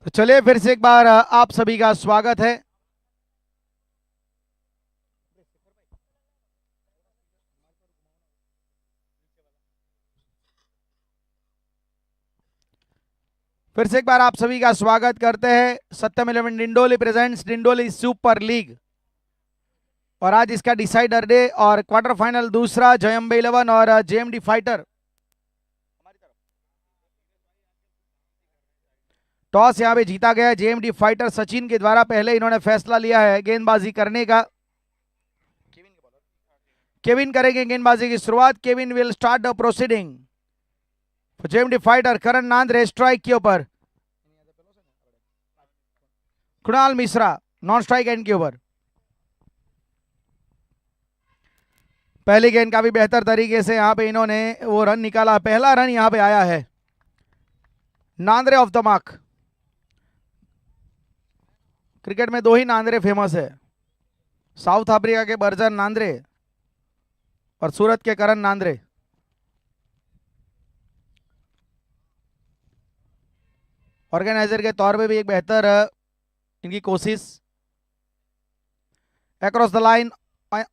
तो चलिए फिर से एक बार आप सभी का स्वागत है। फिर से एक बार आप सभी का स्वागत करते हैं। सत्यम 11 Dindoli presents Dindoli super league और आज इसका डिसाइडर डे और क्वार्टर फाइनल दूसरा जयम्बे 11 और जेएमडी फाइटर। टॉस यहां पे जीता गया है जेएमडी फाइटर सचिन के द्वारा। पहले इन्होंने फैसला लिया है गेंदबाजी करने का। केविन करेंगे गेंदबाजी की शुरुआत। Kevin will start the proceeding. JMD fighter Karan Nandre strike के ऊपर। Krunal Mishra non strike and के ऊपर। पहली गेंद काफी बेहतर तरीके से यहां पे इन्होंने वो रन निकाला। पहला रन यहां पे आया है। Nandre of the mark. Cricket में दो ही नांद्रे फेमस है, साउथ अफ्रीका के बर्जन नांद्रे और सूरत के करण नांद्रे। ऑर्गेनाइजर के तौर पे भी एक बेहतर इनकी कोशिश। Across the line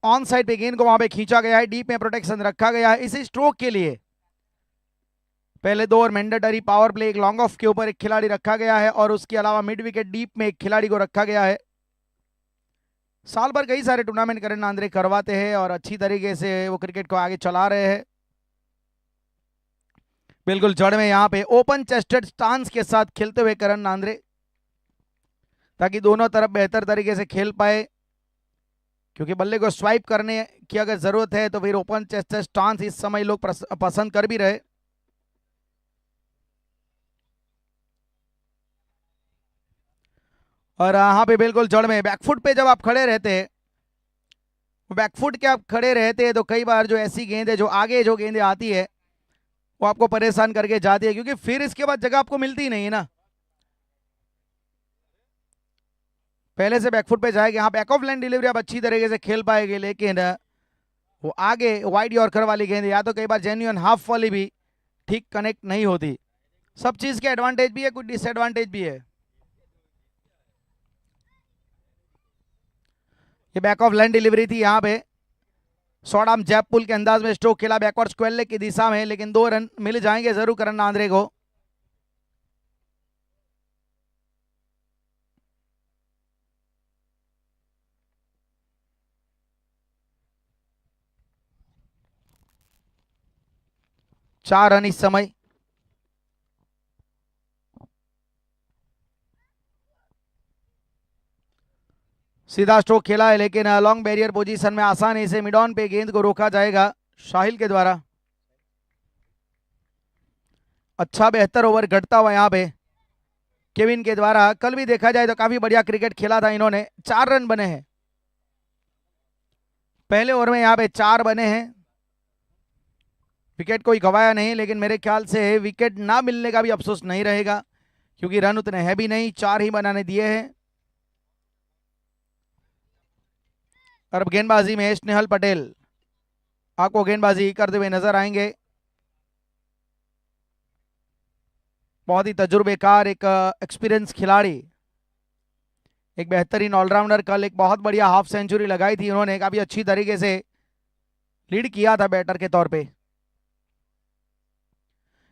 on side पे गेंद को वहां पे खींचा गया है। डीप में प्रोटेक्शन रखा गया है इसी स्ट्रोक के लिए। पहले दो और मैंडेटरी पावर प्ले एक लॉन्ग ऑफ के ऊपर एक खिलाड़ी रखा गया है और उसके अलावा मिड विकेट डीप में एक खिलाड़ी को रखा गया है। साल भर कई सारे टूर्नामेंट करण नांद्रे करवाते हैं और अच्छी तरीके से वो क्रिकेट को आगे चला रहे हैं। बिल्कुल जड़ में यहाँ पे ओपन चेस्टेड स्टांस के साथ खेलते हुए करण नांद्रे, ताकि दोनों तरफ बेहतर तरीके से खेल पाए। क्योंकि बल्ले को स्वाइप करने की अगर जरूरत है तो फिर ओपन चेस्टेड स्टांस इस समय लोग पसंद कर भी रहे। और यहाँ पे बिल्कुल जड़ में बैकफुट पे जब आप खड़े रहते हैं, बैकफुट के आप खड़े रहते हैं तो कई बार जो ऐसी गेंद है जो आगे जो गेंदें आती है वो आपको परेशान करके जाती है, क्योंकि फिर इसके बाद जगह आपको मिलती ही नहीं है ना। पहले से बैकफुट पे जाएगी। यहाँ बैक ऑफ लाइन डिलीवरी आप अच्छी तरीके से खेल पाएंगे, लेकिन वो आगे वाइड यॉर्कर वाली गेंद या तो कई बार जेन्युइन हाफ वाली भी ठीक कनेक्ट नहीं होती। सब चीज के एडवांटेज भी है, कुछ डिसएडवांटेज भी है। ये बैक ऑफ लाइन डिलीवरी थी। यहाँ पे शॉर्ट आर्म जैप पुल के अंदाज में स्ट्रोक खेला बैकवर्ड स्क्वायर लेग की दिशा में, लेकिन दो रन मिल जाएंगे जरूर करण नांद्रे को। चार रन इस समय। सीधा स्ट्रोक खेला है, लेकिन लॉन्ग बैरियर पोजीशन में आसानी से मिड ऑन पे गेंद को रोका जाएगा शाहिल के द्वारा। अच्छा बेहतर ओवर घटता हुआ यहाँ पे केविन के द्वारा। कल भी देखा जाए तो काफी बढ़िया क्रिकेट खेला था इन्होंने। 4 रन बने हैं पहले ओवर में, यहाँ पे 4 बने हैं। विकेट कोई गवाया नहीं, लेकिन मेरे ख्याल से विकेट ना मिलने का भी अफसोस नहीं रहेगा, क्योंकि रन उतने हैं भी नहीं, 4 ही बनाने दिए हैं। और अब गेंदबाजी में स्नेहल पटेल आपको गेंदबाजी करते हुए नजर आएंगे। बहुत ही तजुर्बेकार एक एक्सपीरियंस खिलाड़ी, एक बेहतरीन ऑलराउंडर। कल एक बहुत बढ़िया हाफ सेंचुरी लगाई थी उन्होंने, काफी अच्छी तरीके से लीड किया था बैटर के तौर पे।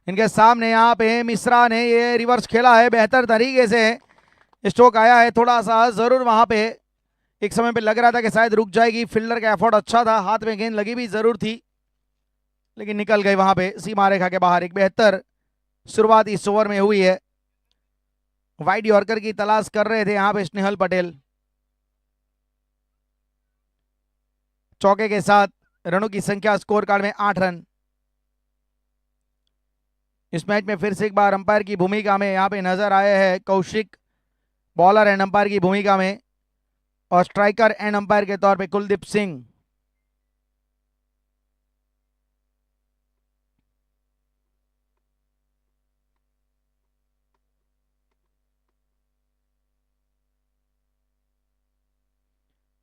इनके सामने यहाँ पे मिश्रा ने ये रिवर्स खेला है बेहतर तरीके से। स्ट्रोक आया है थोड़ा सा, जरूर वहां पे एक समय पे लग रहा था कि शायद रुक जाएगी। फील्डर का एफर्ट अच्छा था, हाथ में गेंद लगी भी जरूर थी, लेकिन निकल गई वहां पे सीमा रेखा के बाहर। एक बेहतर शुरुआत इस ओवर में हुई है। वाइड यॉर्कर की तलाश कर रहे थे यहाँ पे स्नेहल पटेल। चौके के साथ रनों की संख्या स्कोर कार्ड में 8 रन। इस मैच में फिर से एक बार अंपायर की भूमिका में यहाँ पे नजर आए हैं कौशिक, बॉलर एंड अंपायर की भूमिका में, और स्ट्राइकर एंड अंपायर के तौर पे कुलदीप सिंह।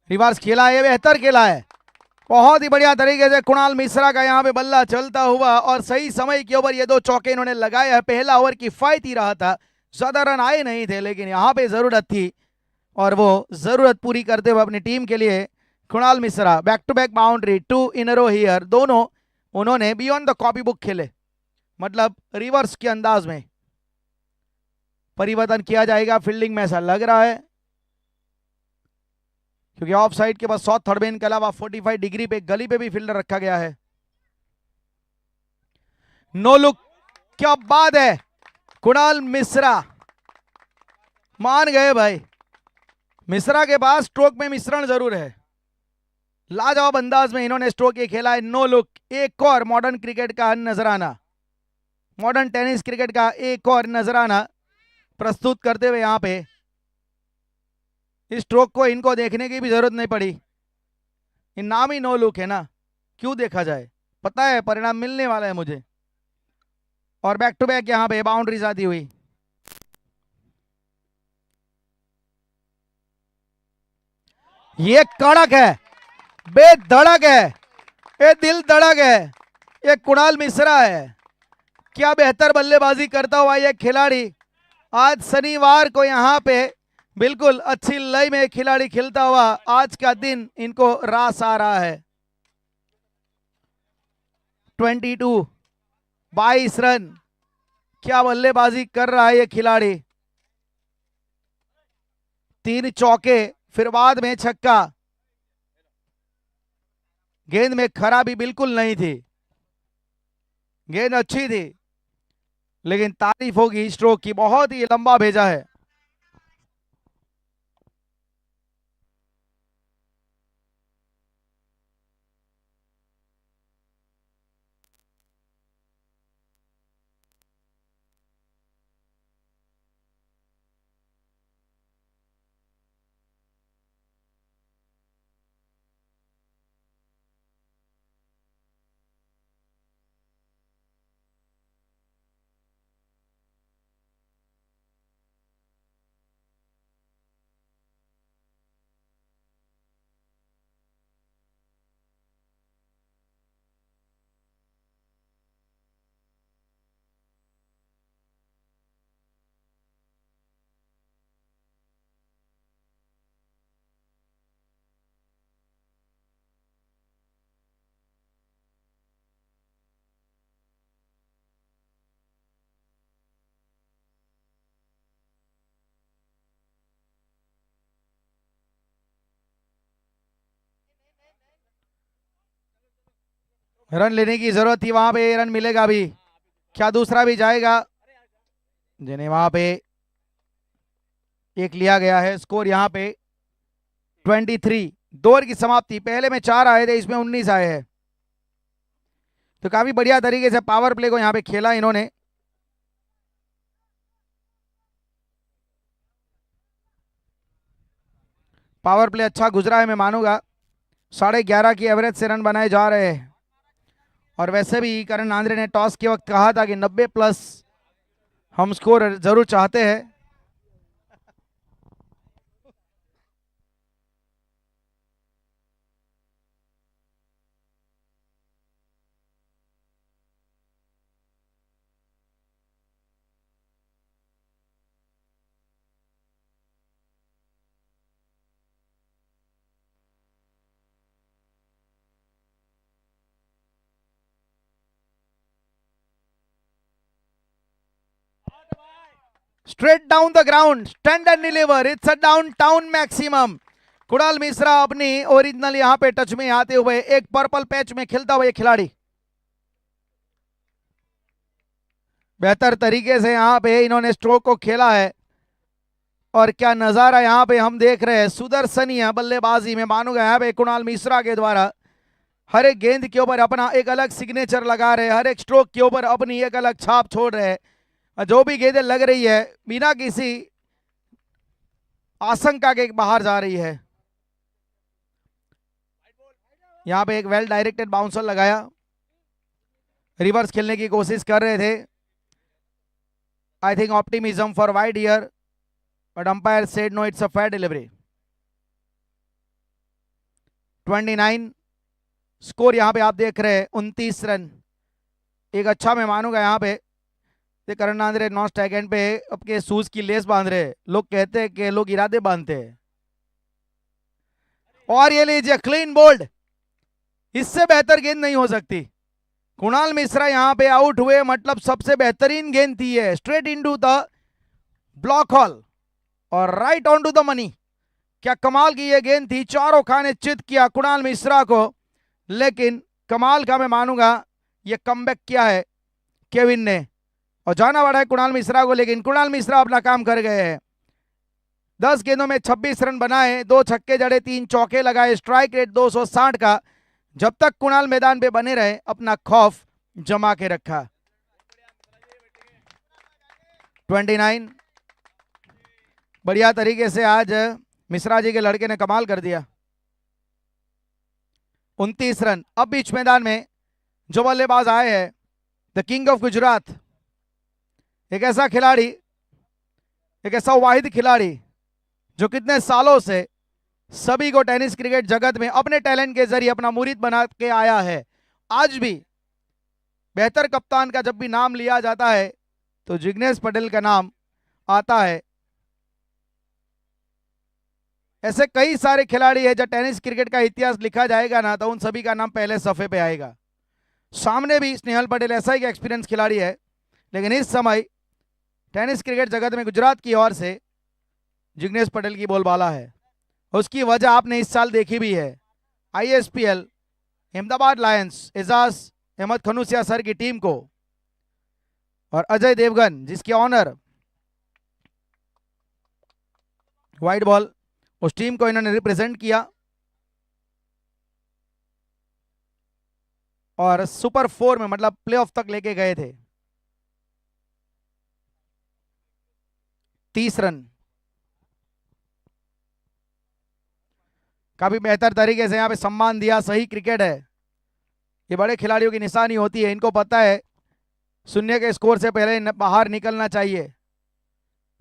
रिवर्स खेला है, बेहतर खेला है बहुत ही बढ़िया तरीके से। कुणाल मिश्रा का यहाँ पे बल्ला चलता हुआ और सही समय के ऊपर ये 2 चौके इन्होंने लगाए हैं। पहला ओवर किफायती रहा था, ज्यादा रन आए नहीं थे, लेकिन यहाँ पे जरूरत थी और वो जरूरत पूरी करते हुए अपनी टीम के लिए Kunal Mishra back to back boundary, 2 in a row here. दोनों उन्होंने बियॉन्ड द कॉपी बुक खेले, मतलब रिवर्स के अंदाज में। परिवर्तन किया जाएगा फील्डिंग में ऐसा लग रहा है, क्योंकि ऑफ साइड के बाद साउथ थर्ड बेन के अलावा 45 डिग्री पे गली पे भी फील्डर रखा गया है। नो लुक, क्या बात है, कुणाल मिश्रा मान गए भाई। मिश्रा के पास स्ट्रोक में मिश्रण जरूर है, लाजवाब अंदाज में इन्होंने स्ट्रोक ये खेला है। नो लुक, एक और मॉडर्न क्रिकेट का नजराना, मॉडर्न टेनिस क्रिकेट का एक और नजराना प्रस्तुत करते हुए यहाँ पे इस स्ट्रोक को इनको देखने की भी जरूरत नहीं पड़ी। इन नाम ही नो लुक है ना, क्यों देखा जाए, पता है परिणाम मिलने वाला है मुझे। और बैक टू बैक यहाँ पे बाउंड्रीज आती हुई। ये कड़क है, बेधड़क है, ये दिल धड़क है, ये कुणाल मिश्रा है। क्या बेहतर बल्लेबाजी करता हुआ ये खिलाड़ी आज शनिवार को यहाँ पे बिल्कुल अच्छी लय में खिलाड़ी खेलता हुआ आज का दिन इनको रास आ रहा है। 22 रन, क्या बल्लेबाजी कर रहा है ये खिलाड़ी। 3 चौके, फिर बाद में छक्का। गेंद में खराबी बिल्कुल नहीं थी, गेंद अच्छी थी, लेकिन तारीफ होगी स्ट्रोक की, बहुत ही लंबा भेजा है। रन लेने की जरूरत थी, वहां पे रन मिलेगा भी, क्या दूसरा भी जाएगा, जिन्हें वहां पे एक लिया गया है। स्कोर यहाँ पे 23। 2 ओवर की समाप्ति, पहले में 4 आए थे, इसमें 19 आए हैं। तो काफी बढ़िया तरीके से पावर प्ले को यहाँ पे खेला इन्होंने। पावर प्ले अच्छा गुजरा है, मैं मानूंगा। 11.5 की एवरेज से रन बनाए जा रहे हैं। और वैसे भी करण आंद्रे ने टॉस के वक्त कहा था कि 90 प्लस हम स्कोर जरूर चाहते हैं। Straight down the ground, stand and deliver, it's a downtown maximum. Kunal Mishra अपनी ओरिजिनल यहां पे टच में आते हुए एक पर्पल पैच में खेलता हुआ खिलाड़ी बेहतर तरीके से यहां पे इन्होंने स्ट्रोक को खेला है। और क्या नजारा यहां पे हम देख रहे हैं, सुदर्शनीय बल्लेबाजी में मानूंगा यहाँ पे कुणाल मिश्रा के द्वारा। हर एक गेंद के ऊपर अपना एक अलग सिग्नेचर लगा रहे, हर एक स्ट्रोक के ऊपर अपनी एक अलग छाप छोड़ रहे हैं। जो भी गेंदें लग रही है बिना किसी आशंका के बाहर जा रही है। यहां पे एक वेल डायरेक्टेड बाउंसर लगाया, रिवर्स खेलने की कोशिश कर रहे थे। I think optimism for wide year, but umpire said no, it's a fair delivery. 29 score यहां पे आप देख रहे हैं, 29 रन। एक अच्छा मैं मानूंगा यहां पे ये करण नांद्रे नॉन स्ट्राइक एंड पे अपने शूज की लेस बांध रहे। लोग कहते हैं कि लोग इरादे बांधते हैं। और ये लीजिए क्लीन बोल्ड, इससे बेहतर गेंद नहीं हो सकती। कुणाल मिश्रा यहां पे आउट हुए, मतलब सबसे बेहतरीन गेंद थी है, straight into the block hole और right on to the money. क्या कमाल की ये गेंद थी, चारों खाने चित किया कुणाल मिश्रा को। लेकिन कमाल का मैं मानूंगा ये कमबैक किया है केविन ने, और जाना पड़ा है कुणाल मिश्रा को, लेकिन कुणाल मिश्रा अपना काम कर गए हैं। 10 गेंदों में 26 रन बनाए, 2 छक्के जड़े, 3 चौके लगाए, स्ट्राइक रेट 260 का। जब तक कुणाल मैदान पे बने रहे अपना खौफ जमा के रखा। 29 बढ़िया तरीके से आज मिश्रा जी के लड़के ने कमाल कर दिया। 29 रन। अब बीच मैदान में जो बल्लेबाज आए हैं, द किंग ऑफ गुजरात, एक ऐसा खिलाड़ी, एक ऐसा वाहिद खिलाड़ी जो कितने सालों से सभी को टेनिस क्रिकेट जगत में अपने टैलेंट के जरिए अपना मुरीद बना के आया है। आज भी बेहतर कप्तान का जब भी नाम लिया जाता है तो जिग्नेश पटेल का नाम आता है। ऐसे कई सारे खिलाड़ी हैं, जब टेनिस क्रिकेट का इतिहास लिखा जाएगा ना तो उन सभी का नाम पहले सफे पे आएगा। सामने भी स्नेहल पटेल ऐसा ही एक्सपीरियंस खिलाड़ी है, लेकिन इस समय टेनिस क्रिकेट जगत में गुजरात की ओर से जिग्नेश पटेल की बोलबाला है। उसकी वजह आपने इस साल देखी भी है। ISPL Ahmedabad lions Ejaz Ahmed Khanusiya sir की टीम को और अजय देवगन जिसके ऑनर वाइट बॉल, उस टीम को इन्होंने रिप्रेजेंट किया और सुपर 4 में मतलब प्लेऑफ तक लेके गए थे। 30 रन। काफी बेहतर तरीके से यहाँ पे सम्मान दिया। सही क्रिकेट है, ये बड़े खिलाड़ियों की निशानी होती है। इनको पता है शून्य के स्कोर से पहले बाहर निकलना चाहिए।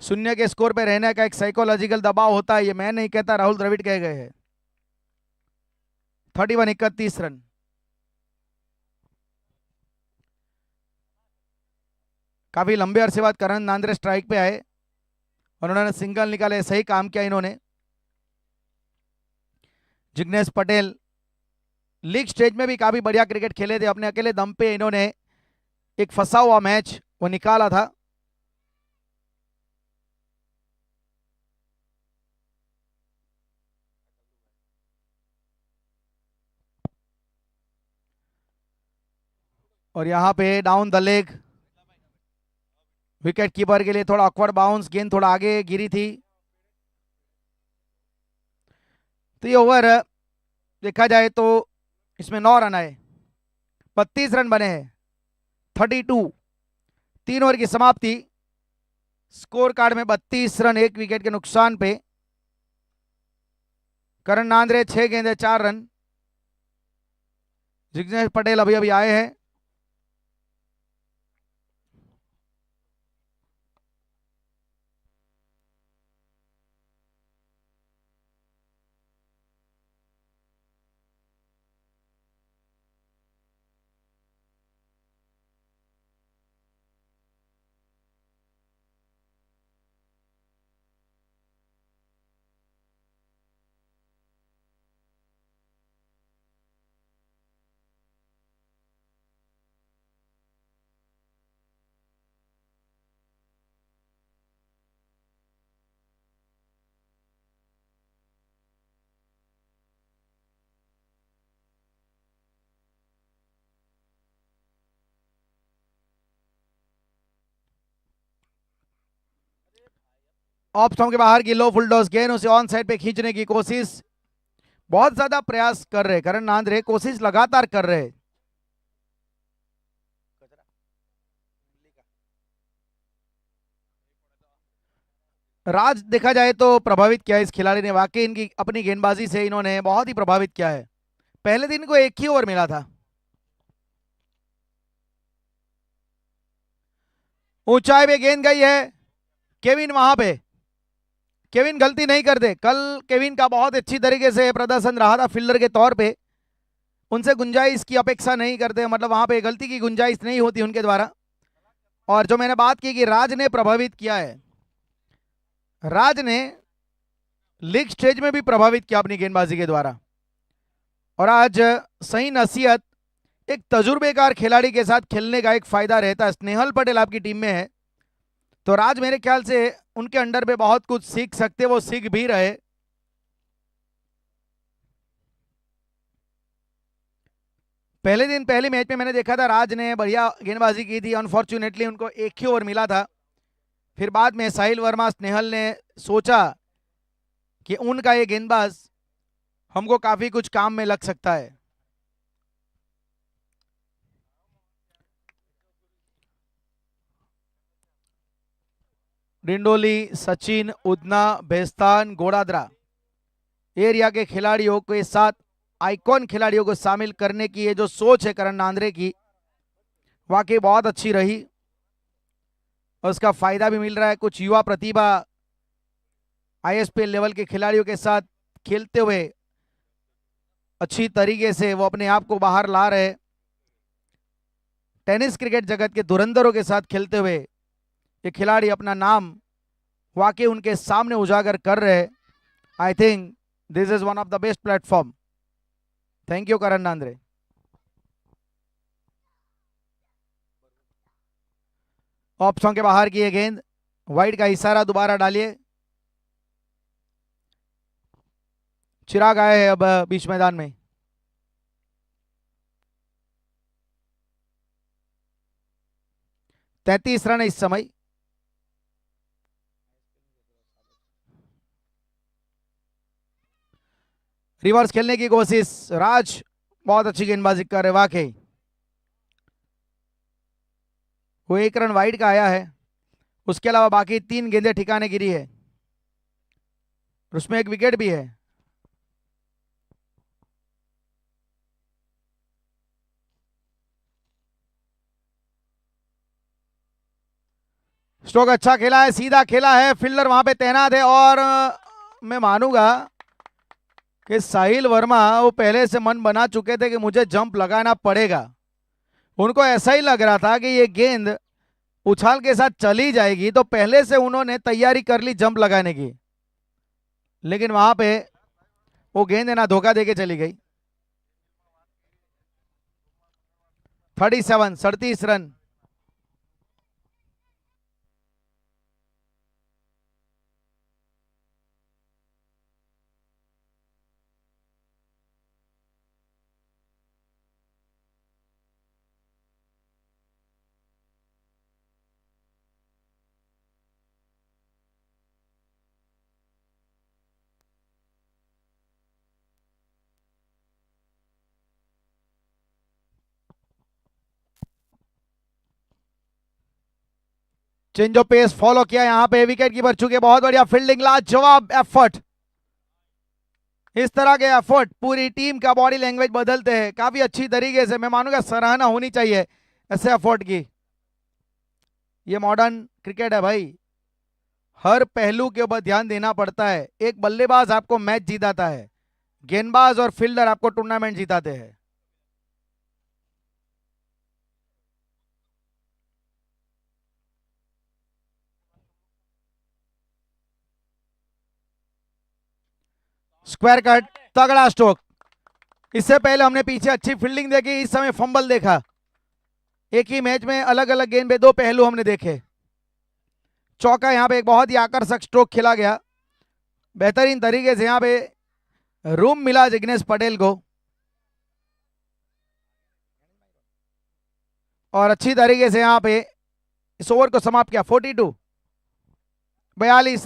शून्य के स्कोर पे रहने का एक साइकोलॉजिकल दबाव होता है, ये मैं नहीं कहता, राहुल द्रविड़ कह गए हैं। 31 31 रन। काफी लंबे अरसे बाद करण नांद्रे स्ट्राइक पे आए और उन्होंने सिंगल निकाले, सही काम किया इन्होंने। जिग्नेश पटेल लीग स्टेज में भी काफी बढ़िया क्रिकेट खेले थे। अपने अकेले दम पे इन्होंने एक फंसा हुआ मैच वो निकाला था। और यहां पे down the leg, wicket keeper के लिए थोड़ा ऑकवर्ड बाउंस, गेंद थोड़ा आगे गिरी थी। तो ये ओवर देखा जाए तो इसमें 9 रन आए, 32 रन बने हैं। 32, 3 ओवर की समाप्ति। स्कोर कार्ड में 32 रन 1 विकेट के नुकसान पे। करण नांद्रे 6 गेंदे 4 रन। जिग्नेश पटेल अभी अभी आए हैं। ऑफ स्टंप के बाहर की लो फुल टॉस गेंद, उसे ऑन साइड पे खींचने की कोशिश, बहुत ज्यादा प्रयास कर रहे करण नांद्रे, कोशिश लगातार कर रहे। राज देखा जाए तो प्रभावित किया इस खिलाड़ी ने, वाकई इनकी अपनी गेंदबाजी से इन्होंने बहुत ही प्रभावित किया है। पहले दिन को एक ही ओवर मिला था। ऊंचाई पे गेंद गई है, केविन वहां पे, केविन गलती नहीं करते। कल केविन का बहुत अच्छी तरीके से प्रदर्शन रहा था फील्डर के तौर पे, उनसे गुंजाइश की अपेक्षा नहीं करते, मतलब वहां पे गलती की गुंजाइश नहीं होती उनके द्वारा। और जो मैंने बात की कि राज ने प्रभावित किया है, राज ने लीग स्टेज में भी प्रभावित किया अपनी गेंदबाजी के द्वारा। और आज सही नसीहत, एक तजुर्बेकार खिलाड़ी के साथ खेलने का एक फायदा रहता है। स्नेहल पटेल आपकी टीम में है, तो राज मेरे ख्याल से उनके अंडर पे बहुत कुछ सीख सकते, वो सीख भी रहे। पहले दिन पहले मैच में मैंने देखा था राज ने बढ़िया गेंदबाजी की थी, अनफॉर्चुनेटली उनको एक ही ओवर मिला था। फिर बाद में साहिल वर्मा, स्नेहल ने सोचा कि उनका ये गेंदबाज हमको काफी कुछ काम में लग सकता है। डिंडोली, सचिन, उदना, बेस्तान, गोड़ादरा एरिया के खिलाड़ियों के साथ आइकॉन खिलाड़ियों को शामिल करने की ये जो सोच है करण नांद्रे की, वाकई बहुत अच्छी रही और उसका फायदा भी मिल रहा है। कुछ युवा प्रतिभा आईएसपीएल लेवल के खिलाड़ियों के साथ खेलते हुए अच्छी तरीके से वो अपने आप को बाहर ला रहे। टेनिस क्रिकेट जगत के धुरंधरों के साथ खेलते हुए ये खिलाड़ी अपना नाम वाकई उनके सामने उजागर कर रहे। I think this is one of the best platform. Thank you Karan Nandre. Option के बाहर की ये गेंद, वाइड का इशारा दोबारा डालिए। चिराग आए हैं अब बीच मैदान में। तैतीस रन इस समय। रिवर्स खेलने की कोशिश, राज बहुत अच्छी गेंदबाजी कर रहे वाकई। वो एक रन वाइड का आया है, उसके अलावा बाकी 3 गेंदें ठिकाने गिरी है, उसमें एक विकेट भी है। स्ट्रोक अच्छा खेला है, सीधा खेला है, फील्डर वहां पे तैनात है। और मैं मानूंगा कि साहिल वर्मा वो पहले से मन बना चुके थे कि मुझे जंप लगाना पड़ेगा। उनको ऐसा ही लग रहा था कि ये गेंद उछाल के साथ चली जाएगी, तो पहले से उन्होंने तैयारी कर ली जंप लगाने की। लेकिन वहां पे वो गेंद है ना धोखा देके चली गई। 37 run. Change of pace follow किया यहाँ पे, विकेट कीपर चुके, बहुत बढ़िया फील्डिंग, लाजवाब एफर्ट। इस तरह के एफर्ट पूरी टीम का बॉडी लैंग्वेज बदलते हैं काफी अच्छी तरीके से। मैं मानूंगा सराहना होनी चाहिए ऐसे एफर्ट की। ये मॉडर्न क्रिकेट है भाई, हर पहलू के ऊपर ध्यान देना पड़ता है। एक बल्लेबाज आपको मैच जिताता है, गेंदबाज और फील्डर आपको टूर्नामेंट जिताते हैं। स्क्वायर कट, तगड़ा स्ट्रोक। इससे पहले हमने पीछे अच्छी फील्डिंग देखी, इस समय फंबल देखा। एक ही मैच में अलग अलग गेंद पे 2 पहलू हमने देखे। चौका यहाँ पे एक बहुत ही आकर्षक स्ट्रोक खेला गया, बेहतरीन तरीके से यहाँ पे रूम मिला जिग्नेश पटेल को और अच्छी तरीके से यहाँ पे इस ओवर को समाप्त किया। 42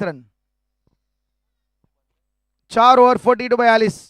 रन, 4 ओवर 42।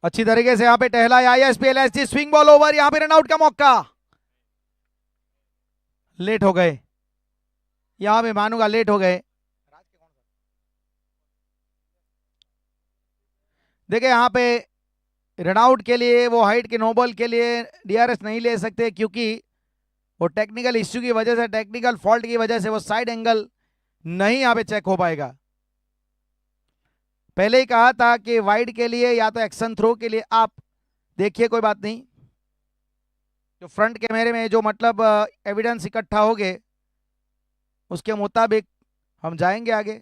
अच्छी तरीके से यहाँ पे टहला ISPL SG, swing ball over, यहाँ पे रनआउट का मौका, लेट हो गए यहाँ पे, मानूंगा लेट हो गए। देखिए यहाँ पे रनआउट के लिए वो हाइट के नो बॉल के लिए डीआरएस नहीं ले सकते, क्योंकि वो टेक्निकल इश्यू की वजह से, टेक्निकल फॉल्ट की वजह से वो साइड एंगल नहीं यहाँ पे चेक हो पाएगा। पहले ही कहा था कि वाइड के लिए या तो एक्शन थ्रो के लिए आप देखिए, कोई बात नहीं, जो फ्रंट कैमरे में जो मतलब एविडेंस इकट्ठा हो गए उसके मुताबिक हम जाएंगे आगे।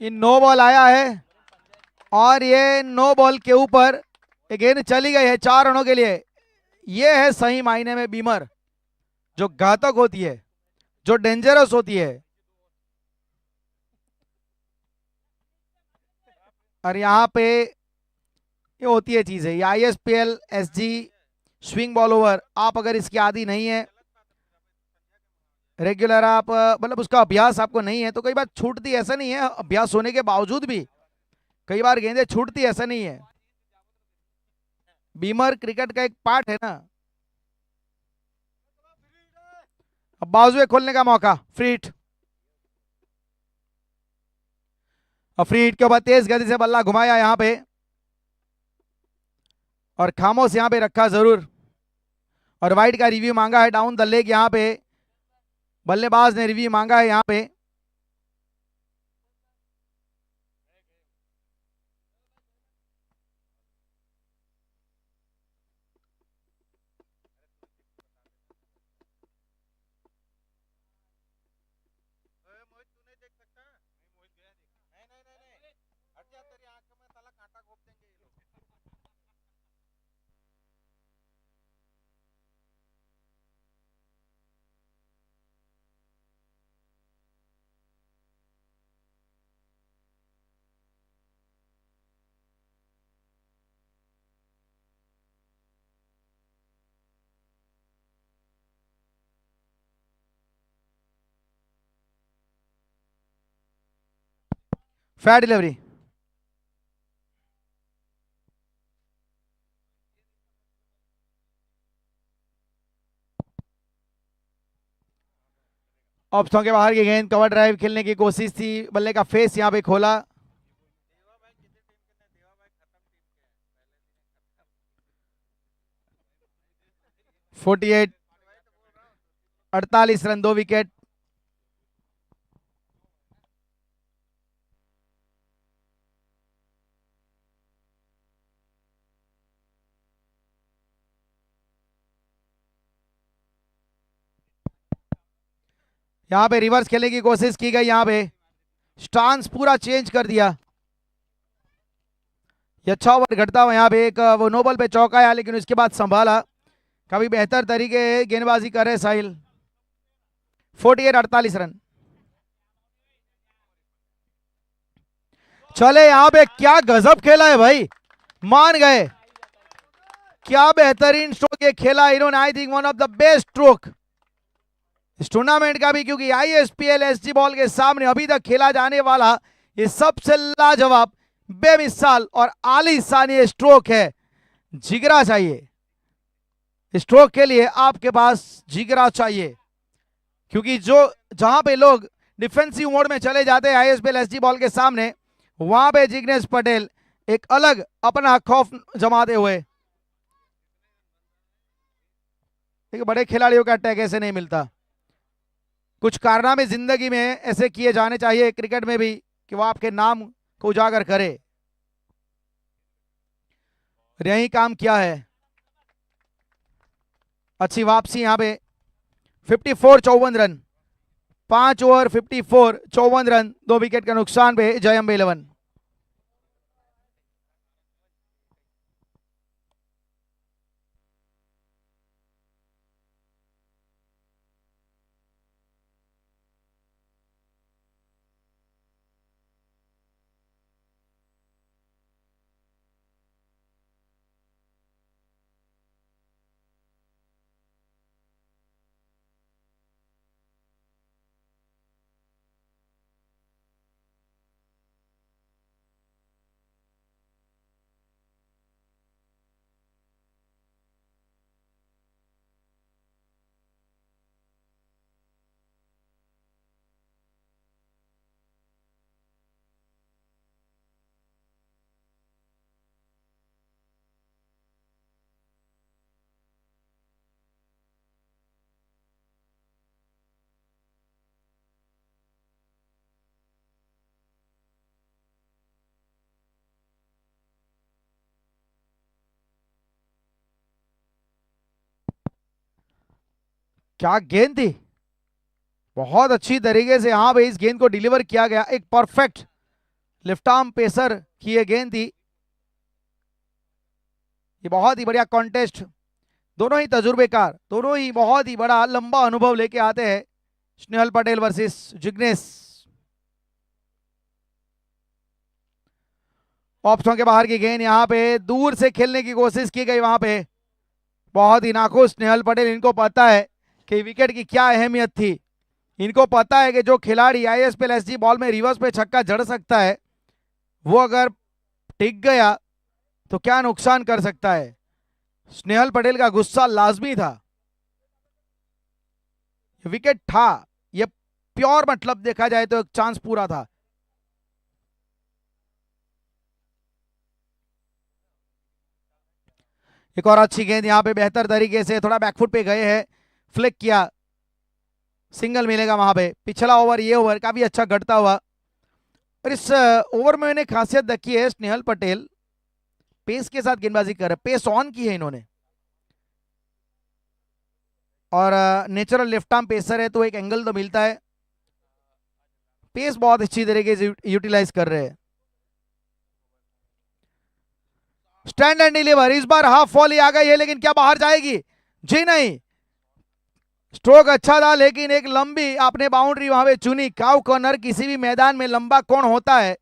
ये नो बॉल आया है और ये नो बॉल के ऊपर गेंद चली गई है 4 रनों के लिए। ये है सही मायने में बीमर, जो घातक होती है, जो डेंजरस होती है। और यहाँ पे ये होती है चीज है, ये ISPL SG swing ball over, आप अगर इसकी आदी नहीं है, रेगुलर आप मतलब उसका अभ्यास आपको नहीं है, तो कई बार छूटती, ऐसा नहीं है, अभ्यास होने के बावजूद भी कई बार गेंदें छूटती, ऐसा नहीं है। बीमर क्रिकेट का एक पार्ट है ना। अब बाजुए खोलने का मौका, फ्री हिट, और फ्री हिट के ऊपर तेज गति से बल्ला घुमाया यहाँ पे, और खामोश यहाँ पे रखा जरूर, और वाइड का रिव्यू मांगा है डाउन द लेग। यहाँ पे बल्लेबाज ने रिव्यू मांगा है यहाँ पे। फेयर डिलीवरी, ऑप्शनों के बाहर की गेंद, कवर ड्राइव खेलने की कोशिश थी, बल्ले का फेस यहाँ पे खोला। Forty 48 run, 2 wicket. यहाँ पे रिवर्स खेलने की कोशिश की गई, यहाँ पे स्टांस पूरा चेंज कर दिया। ये अच्छा ओवर घटता हुआ, यहाँ पे एक वो नोबल पे चौका आया, लेकिन उसके बाद संभाला, काफी बेहतर तरीके गेंदबाजी कर रहे साहिल। 48 रन। चले यहाँ पे, क्या गजब खेला है भाई, मान गए, क्या बेहतरीन स्ट्रोक ये खेला इन्होंने, I think one of the best stroke इस टूर्नामेंट का भी, क्योंकि आईएसपीएल एसजी बॉल के सामने अभी तक खेला जाने वाला ये सबसे लाजवाब, बेमिसाल और आलीशान ये स्ट्रोक है। जिगरा चाहिए स्ट्रोक के लिए, आपके पास जिगरा चाहिए, क्योंकि जो जहां पे लोग डिफेंसिव मोड में चले जाते हैं आईएसपीएल एसजी बॉल के सामने, वहां पे जिग्नेश पटेल एक अलग अपना खौफ जमाते हुए, देखिए बड़े खिलाड़ियों का अटैक ऐसे नहीं मिलता, कुछ कारनामे जिंदगी में ऐसे किए जाने चाहिए क्रिकेट में भी कि वो आपके नाम को उजागर करे, यही काम किया है। अच्छी वापसी यहाँ पे, 54 रन, 5 ओवर 54 रन, 2 विकेट का नुकसान पे जयम 11। क्या गेंद थी, बहुत अच्छी तरीके से यहाँ पे इस गेंद को डिलीवर किया गया। एक परफेक्ट लेफ्ट आर्म पेसर की ये गेंद थी। ये बहुत ही बढ़िया कॉन्टेस्ट, दोनों ही तजुर्बेकार, दोनों ही बहुत ही बड़ा लंबा अनुभव लेके आते हैं। स्नेहल पटेल वर्सेस जिग्नेश। ऑप्शन के बाहर की गेंद, यहाँ पे दूर से खेलने की कोशिश की गई। वहां पे बहुत ही नाखुश स्नेहल पटेल, इनको पता है कि विकेट की क्या अहमियत थी। इनको पता है कि जो खिलाड़ी आईएसपीएल एसजी बॉल में रिवर्स पे छक्का जड़ सकता है, वो अगर टिक गया तो क्या नुकसान कर सकता है। स्नेहल पटेल का गुस्सा लाजमी था। विकेट था, ये प्योर मतलब देखा जाए तो एक चांस पूरा था। एक और अच्छी गेंद यहाँ पे बेहतर तरीके से थोड़ा बैकफुट पे गए हैं, फ्लिक किया, सिंगल मिलेगा वहां पे। पिछला ओवर ये ओवर काफी अच्छा घटता हुआ। और इस ओवर में मैंने खासियत देखी है, स्नेहल पटेल पेस के साथ गेंदबाजी कर रहे, पेस ऑन की है इन्होंने। और नेचुरल लेफ्ट आर्म पेसर है तो एक एंगल तो मिलता है। पेस बहुत अच्छी तरीके से यूटिलाइज कर रहे हैं। स्टैंड एंड डिलीवर, इस बार हाफ वॉली आ गई है, लेकिन क्या बाहर जाएगी? जी नहीं, स्ट्रोक अच्छा था लेकिन एक लंबी आपने बाउंड्री वहां पे चुनी। काउ कॉर्नर किसी भी मैदान में लंबा कौन होता है,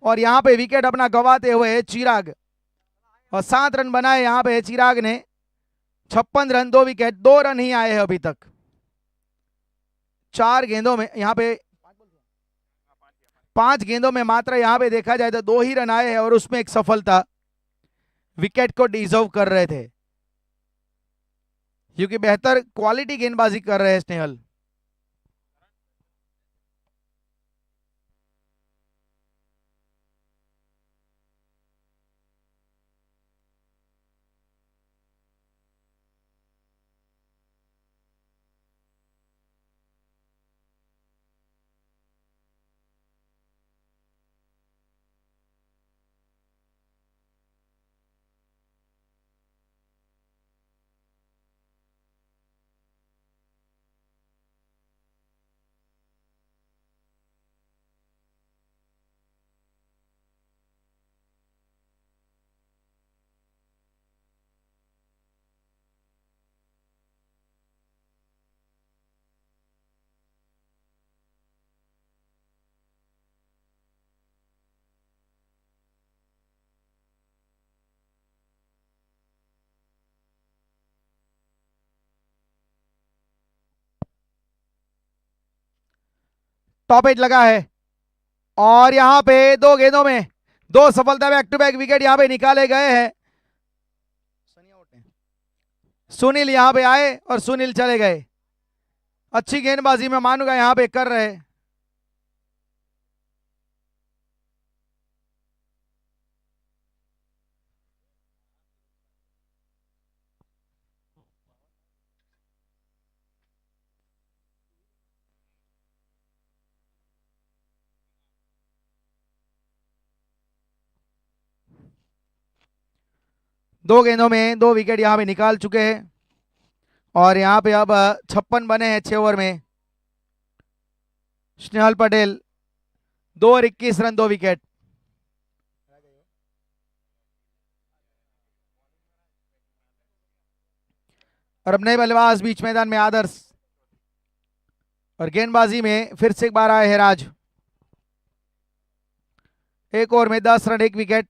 और यहां पे विकेट अपना गवाते हुए चिराग, और 7 रन बनाए यहां पे चिराग ने। 56 रन, 2 विकेट, 2 रन ही आए हैं अभी तक 4 गेंदों में। यहां पे 5 गेंदों में मात्र यहां पे देखा जाए तो 2 ही रन आए हैं, और उसमें एक सफलता। विकेट को डिजर्व कर रहे थे क्योंकि बेहतर क्वालिटी गेंदबाजी कर रहे हैं स्नेहल। टॉप 8 लगा है, और यहां पे 2 गेंदों में 2 सफलता, बैक टू बैक विकेट यहां पे निकाले गए हैं। सुनील यहां पे आए और सुनील चले गए। अच्छी गेंदबाजी में मानूंगा यहां पे कर रहे। दो गेंदों में 2 विकेट यहां पे निकाल चुके हैं, और यहां पे अब 56 बने हैं 6 ओवर में। स्नेहल पटेल 2 और 21 रन, 2 विकेट। और अब नए बल्लेबाज बीच मैदान में आदर्श, और गेंदबाजी में फिर से एक बार आए हैं राज। 1 ओवर में 10 रन, 1 विकेट।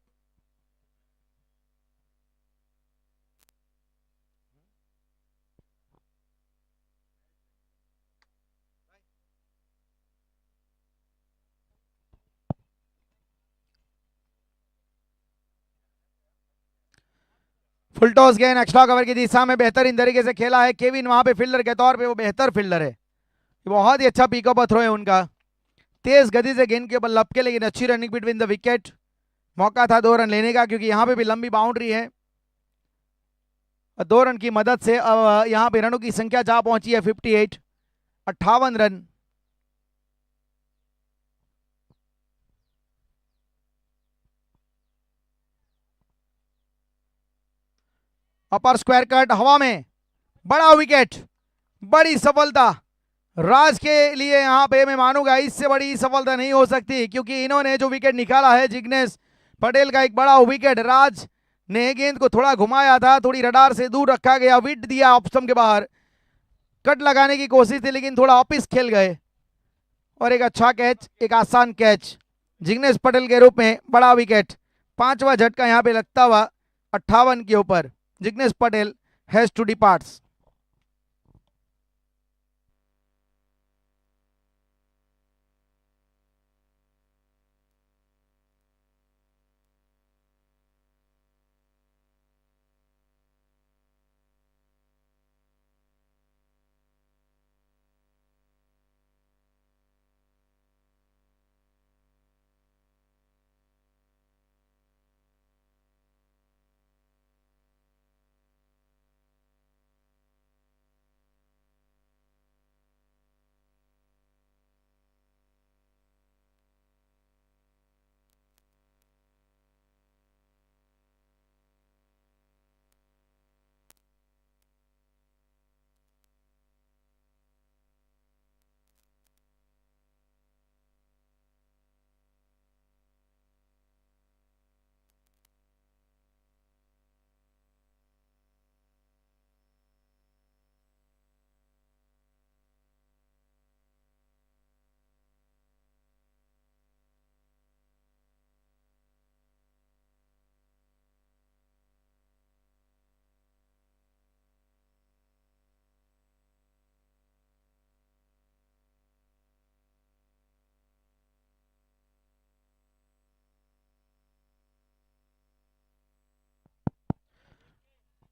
फुल टॉस गेंद एक्स्ट्रा कवर की दिशा में बेहतरीन तरीके से खेला है केविन, वहां पे फील्डर के तौर पे वो बेहतर फील्डर है। बहुत ही अच्छा पिकअप थ्रो है उनका, तेज गति से गेंद के ऊपर लपके, लेकिन अच्छी रनिंग बिटवीन द विकेट। मौका था 2 रन लेने का, क्योंकि यहां पे भी लंबी बाउंड्री है। 2 रन की मदद से अब यहां पे रनों की संख्या जा पहुंची है 58, 58 रन। अपर स्क्वायर कट हवा में, बड़ा विकेट, बड़ी सफलता राज के लिए यहाँ पे मैं मानूंगा, इससे बड़ी सफलता नहीं हो सकती, क्योंकि इन्होंने जो विकेट निकाला है जिग्नेश पटेल का एक बड़ा विकेट। राज ने गेंद को थोड़ा घुमाया था, थोड़ी रडार से दूर रखा गया, विट दिया ऑफ स्टंप के बाहर, कट लगाने की कोशिश थी लेकिन थोड़ा ऑफिस खेल गए और एक अच्छा कैच, एक आसान कैच जिग्नेश पटेल के रूप में, बड़ा विकेट। पांचवा झटका यहाँ पे लगता हुआ 58 के ऊपर Jignesh Patel has to departs.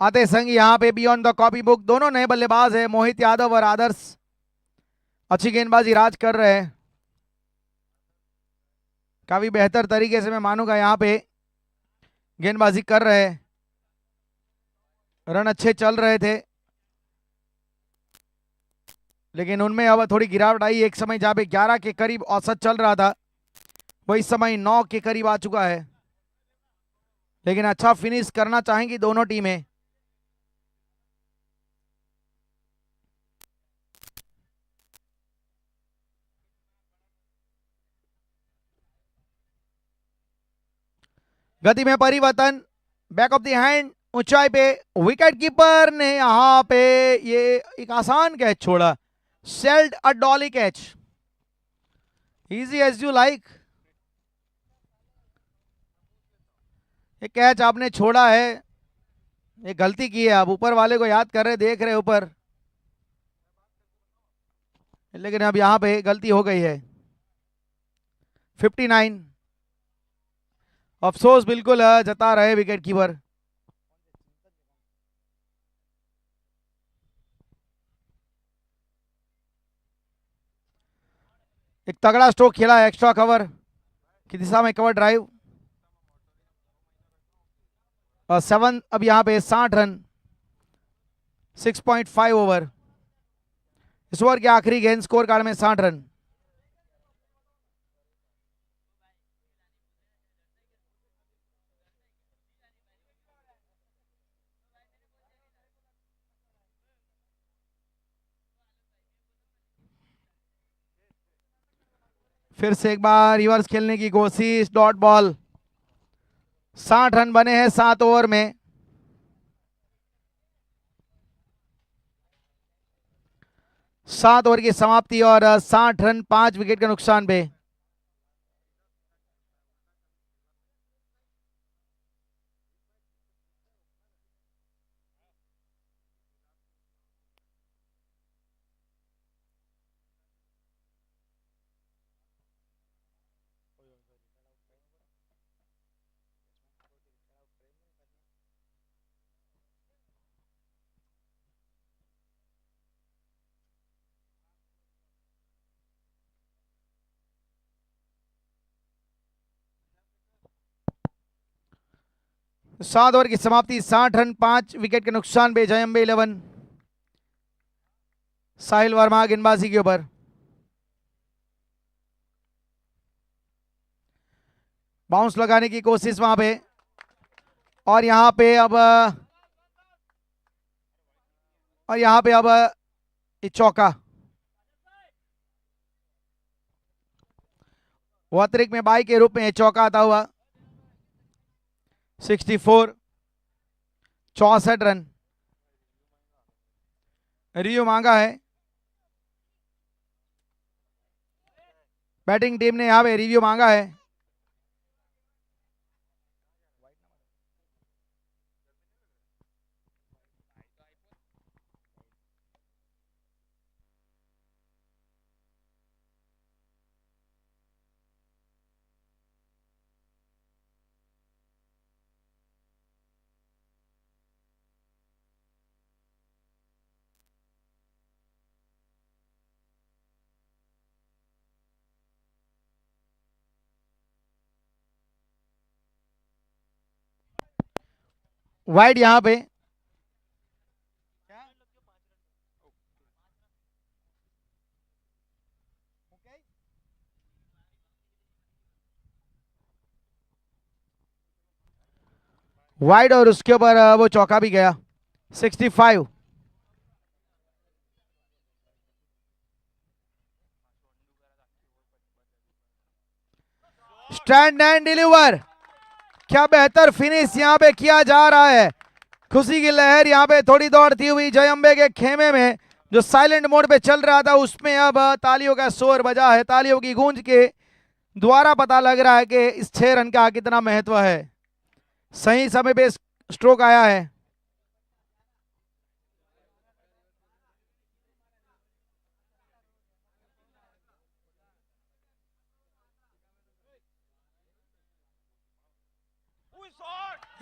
आते संग यहाँ पे बियॉन्ड द कॉपी बुक दोनों नए बल्लेबाज है, मोहित यादव और आदर्श। अच्छी गेंदबाजी राज कर रहे हैं, काफी बेहतर तरीके से मैं मानूंगा यहाँ पे गेंदबाजी कर रहे हैं। रन अच्छे चल रहे थे लेकिन उनमें अब थोड़ी गिरावट आई। एक समय जहाँ पे 11 के करीब औसत चल रहा था, वही समय 9 के करीब आ चुका है, लेकिन अच्छा फिनिश करना चाहेंगी दोनों टीमें। गति में परिवर्तन, बैक ऑफ द हैंड, ऊंचाई पे, विकेट कीपर ने यहां पे ये एक आसान कैच छोड़ा, shelled a dolly catch, easy as you like. ये कैच आपने छोड़ा है, ये गलती की है, आप ऊपर वाले को याद कर रहे, देख रहे ऊपर, लेकिन अब यहां पे गलती हो गई है। 59 अफसोस बिल्कुल जता रहे विकेट कीपर। एक तगड़ा स्ट्रोक खेला है, एक्स्ट्रा कवर की दिशा में, कवर ड्राइव 7। अब यहां पे 60 रन, 6.5 ओवर, इस ओवर के आखिरी गेंद, स्कोर कार्ड में 60 रन। फिर से एक बार रिवर्स खेलने की कोशिश, डॉट बॉल। 60 रन बने हैं 7 ओवर में। सात ओवर की समाप्ति और 60 रन, 5 विकेट के नुकसान पे। सात ओवर की समाप्ति, 60 रन, 5 विकेट के नुकसान पे। जयम्बे 11 साहिल वर्मा गेंदबाजी के ऊपर। बाउंस लगाने की कोशिश वहां पे, और यहां पे अब ये चौका, वो अतिरिक्त में बाई के रूप में चौका आता हुआ। 64, 64 रन रिव्यू मांगा है। बैटिंग टीम ने यहां पे रिव्यू मांगा है। वाइड यहां पे, वाइड और उसके ऊपर वो चौका भी गया। 65, स्टैंड एंड डिलीवर। क्या बेहतर फिनिश यहां पे किया जा रहा है। खुशी की लहर यहां पे थोड़ी दौड़ती हुई जय अंबे के खेमे में, जो साइलेंट मोड पे चल रहा था उसमें अब तालियों का शोर बजा है। तालियों की गूंज के द्वारा पता लग रहा है कि इस 6 रन का कितना महत्व है। सही समय पे स्ट्रोक आया है।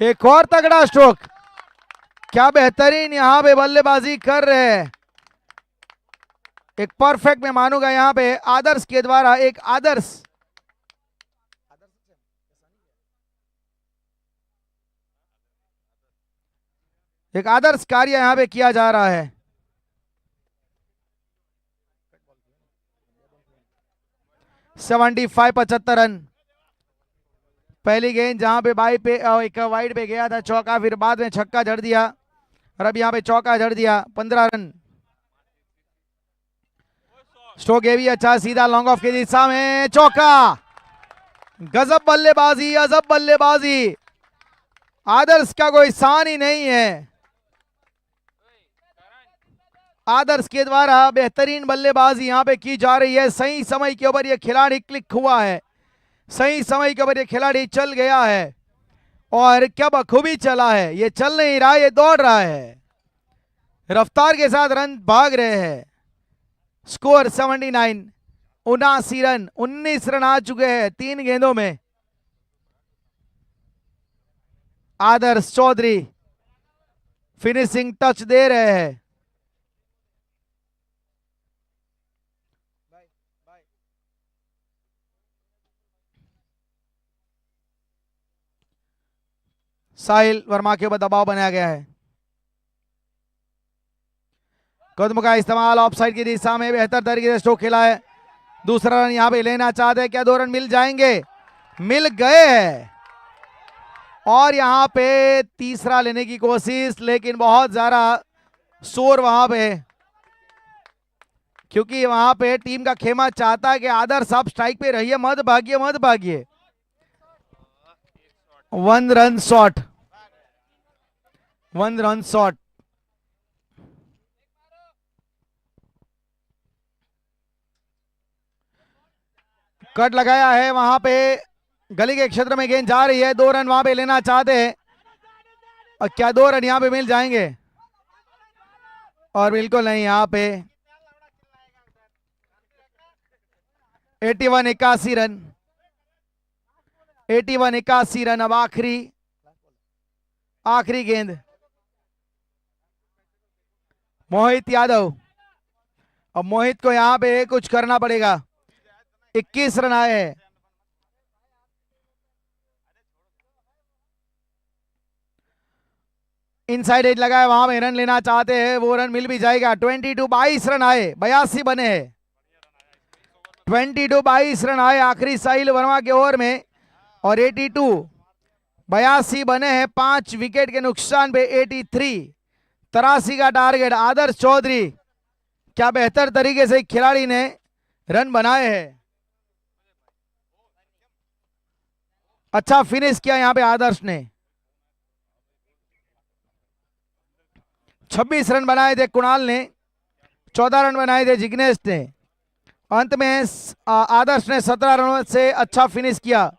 एक और तगड़ा स्ट्रोक। क्या बेहतरीन यहां पे बल्लेबाजी कर रहे हैं। एक परफेक्ट में मानूंगा यहां पे आदर्श के द्वारा एक आदर्श कार्य यहां पे किया जा रहा है। 75, 75 रन। पहली गेंद जहां पे बाई पे एक वाइड पे गया था चौका, फिर बाद में छक्का जड़ दिया और अब यहां पे चौका जड़ दिया। 15 रन। स्ट्रोक ये भी अच्छा, सीधा लॉन्ग ऑफ की दिशा में चौका। गजब बल्लेबाजी, अजब बल्लेबाजी। आदर्श का कोई स्थान ही नहीं है। आदर्श के द्वारा बेहतरीन बल्लेबाजी यहां पे की जा रही है। सही समय के ऊपर ये खिलाड़ी क्लिक हुआ है, सही समय के ऊपर ये खिलाड़ी चल गया है और क्या बखूबी चला है। ये चल नहीं रहा, ये दौड़ रहा है, रफ्तार के साथ रन भाग रहे हैं। Score 79, 79 run. 19 रन आ चुके हैं 3 गेंदों में। आदर्श चौधरी फिनिशिंग टच दे रहे हैं। साहिल वर्मा के ऊपर दबाव बनाया गया है। कदम का इस्तेमाल ऑफसाइड की दिशा में बेहतर तरीके से स्ट्रोक खेला है। दूसरा रन यहां पे लेना चाहते हैं, क्या 2 रन मिल जाएंगे? मिल गए हैं। और यहां पे तीसरा लेने की कोशिश, लेकिन बहुत ज्यादा शोर वहां पे, क्योंकि वहां पे टीम का खेमा चाहता है कि आदर्श आप स्ट्राइक पे रहिए, मत भागिए मत भागिए। 1 run shot, 1 run shot. Cut लगाया है वहां पे, गली के क्षेत्र में गेंद जा रही है। 2 रन वहां पे लेना चाहते हैं और क्या 2 रन यहां पे मिल जाएंगे? और बिल्कुल नहीं। यहां पे 81, 81 रन, 81, 81 रन। अब आखिरी गेंद, मोहित यादव। अब मोहित को यहां पे कुछ करना पड़ेगा। 21 रन आए हैं। इनसाइड एज लगा है, वहां पे रन लेना चाहते हैं, वो रन मिल भी जाएगा। 22, 22 रन आए, 82 बने हैं। 22, 22 रन आए आखिरी साहिल वर्मा के ओवर में और 82, 82 बने हैं। 5 विकेट के नुकसान पे 83, 83 का टारगेट। आदर्श चौधरी क्या बेहतर तरीके से खिलाड़ी ने रन बनाए हैं। अच्छा फिनिश किया यहाँ पे आदर्श ने। 26 रन बनाए थे कुणाल ने, 14 रन बनाए थे जिग्नेश ने। अंत में आदर्श ने 17 रनों से अच्छा फिनिश किया।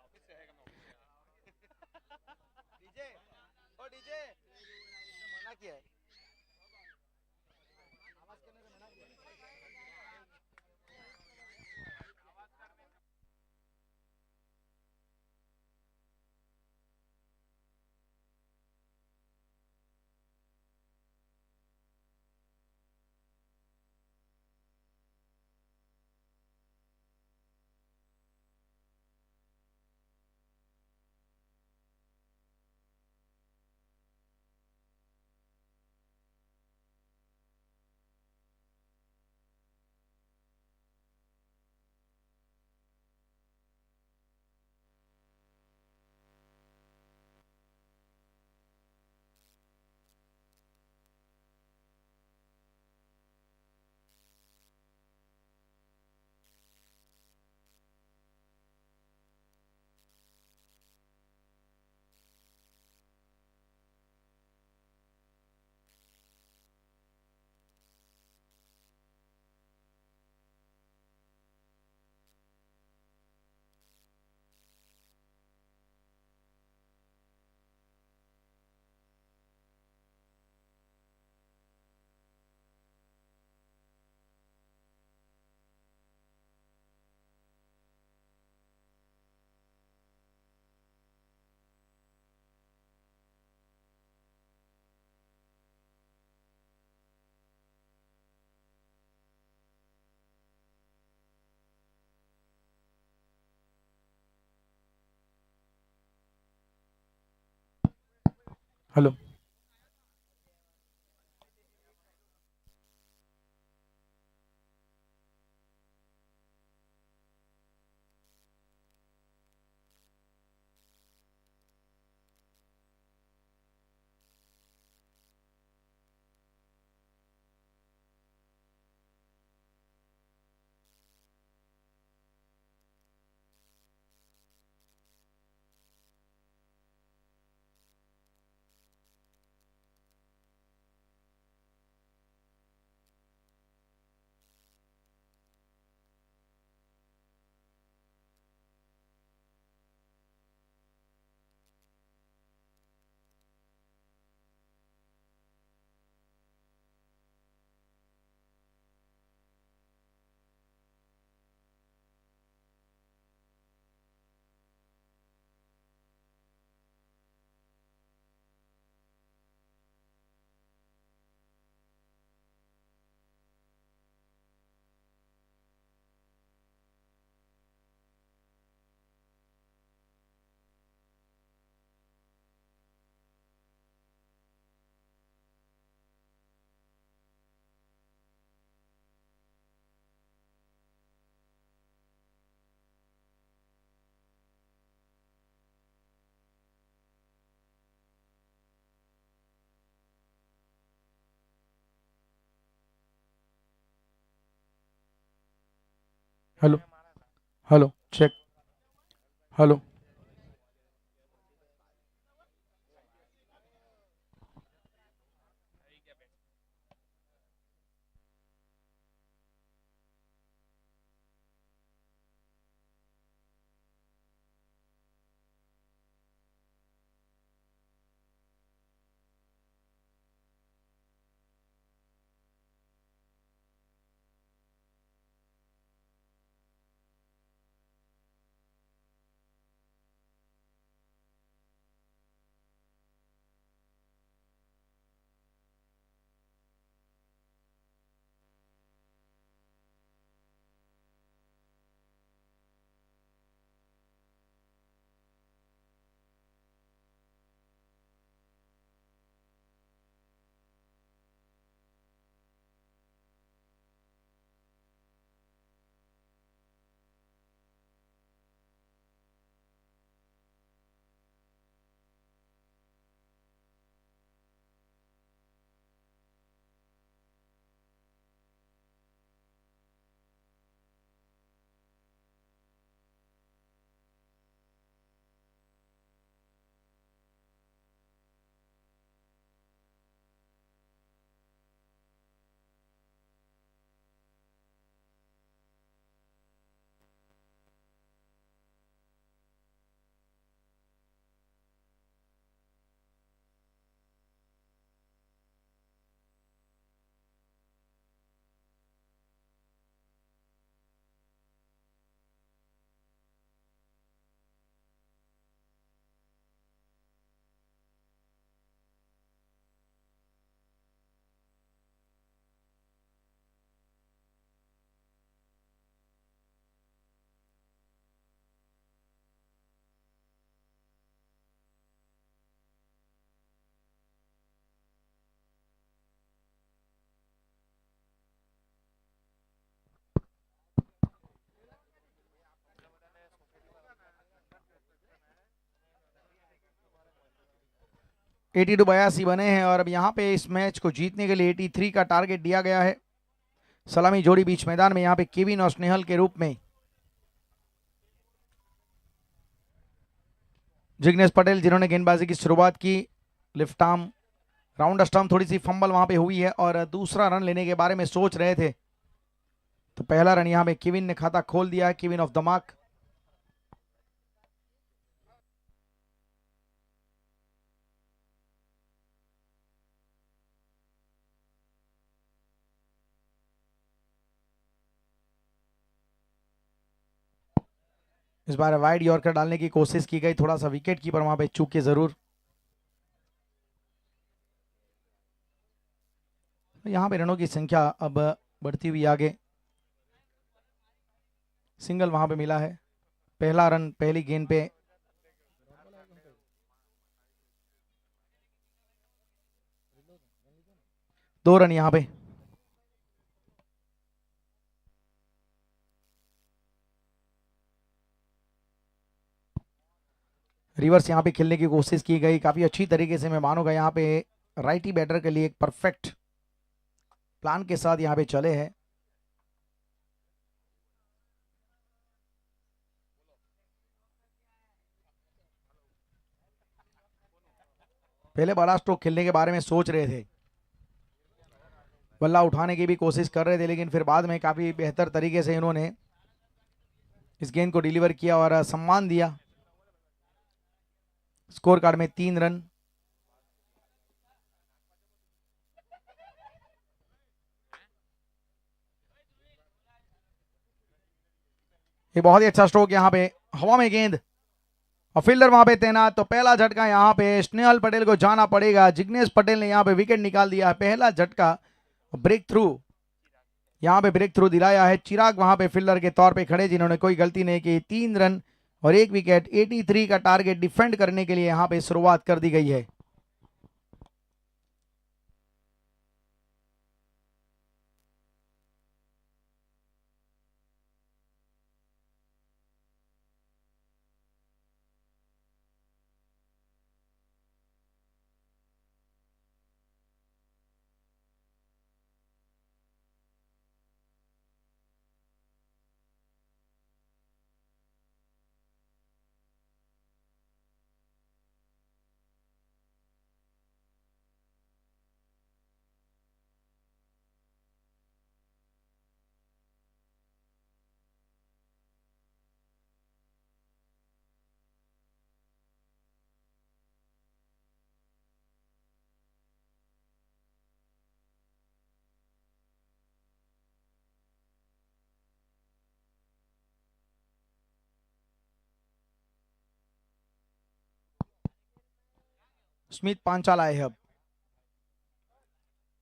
Hello hello hello check. Hello 82 बने हैं और अब यहाँ पे इस मैच को जीतने के लिए 83 का टारगेट दिया गया है। सलामी जोड़ी बीच मैदान में यहाँ पे केविन और स्नेहल के रूप में। जिग्नेश पटेल जिन्होंने गेंदबाजी की शुरुआत की, लिफ्ट आर्म राउंड स्टंप, थोड़ी सी फंबल वहां पे हुई है और दूसरा रन लेने के बारे में सोच रहे थे, तो पहला रन यहाँ पे केविन ने खाता खोल दिया है। Kevin of the mark. इस बार वाइड यॉर्कर डालने की कोशिश की गई, थोड़ा सा विकेट कीपर वहां पे चूके जरूर। यहाँ पे रनों की संख्या अब बढ़ती हुई आगे। सिंगल वहां पे मिला है, पहला रन पहली गेंद पे। दो रन यहाँ पे। रिवर्स यहाँ पे खेलने की कोशिश की गई, काफी अच्छी तरीके से मैं मानूंगा यहाँ पे राइटी बैटर के लिए एक परफेक्ट प्लान के साथ यहाँ पे चले हैं। पहले बड़ा स्ट्रोक खेलने के बारे में सोच रहे थे, बल्ला उठाने की भी कोशिश कर रहे थे, लेकिन फिर बाद में काफी बेहतर तरीके से इन्होंने इस गेंद को डिलीवर किया और सम्मान दिया। स्कोर कार्ड में 3 रन। ये बहुत ही अच्छा स्ट्रोक यहाँ पे, हवा में गेंद और फील्डर वहां पे तैनात, तो पहला झटका यहाँ पे स्नेहल पटेल को जाना पड़ेगा। जिग्नेश पटेल ने यहाँ पे विकेट निकाल दिया, पहला झटका ब्रेक थ्रू, यहाँ पे ब्रेक थ्रू दिलाया है। चिराग वहां पे फील्डर के तौर पे खड़े जिन्होंने कोई गलती नहीं की। 3 रन और 1 विकेट, 83 का टारगेट डिफेंड करने के लिए यहाँ पे शुरुआत कर दी गई है। स्मिथ पांचाल आए हैं अब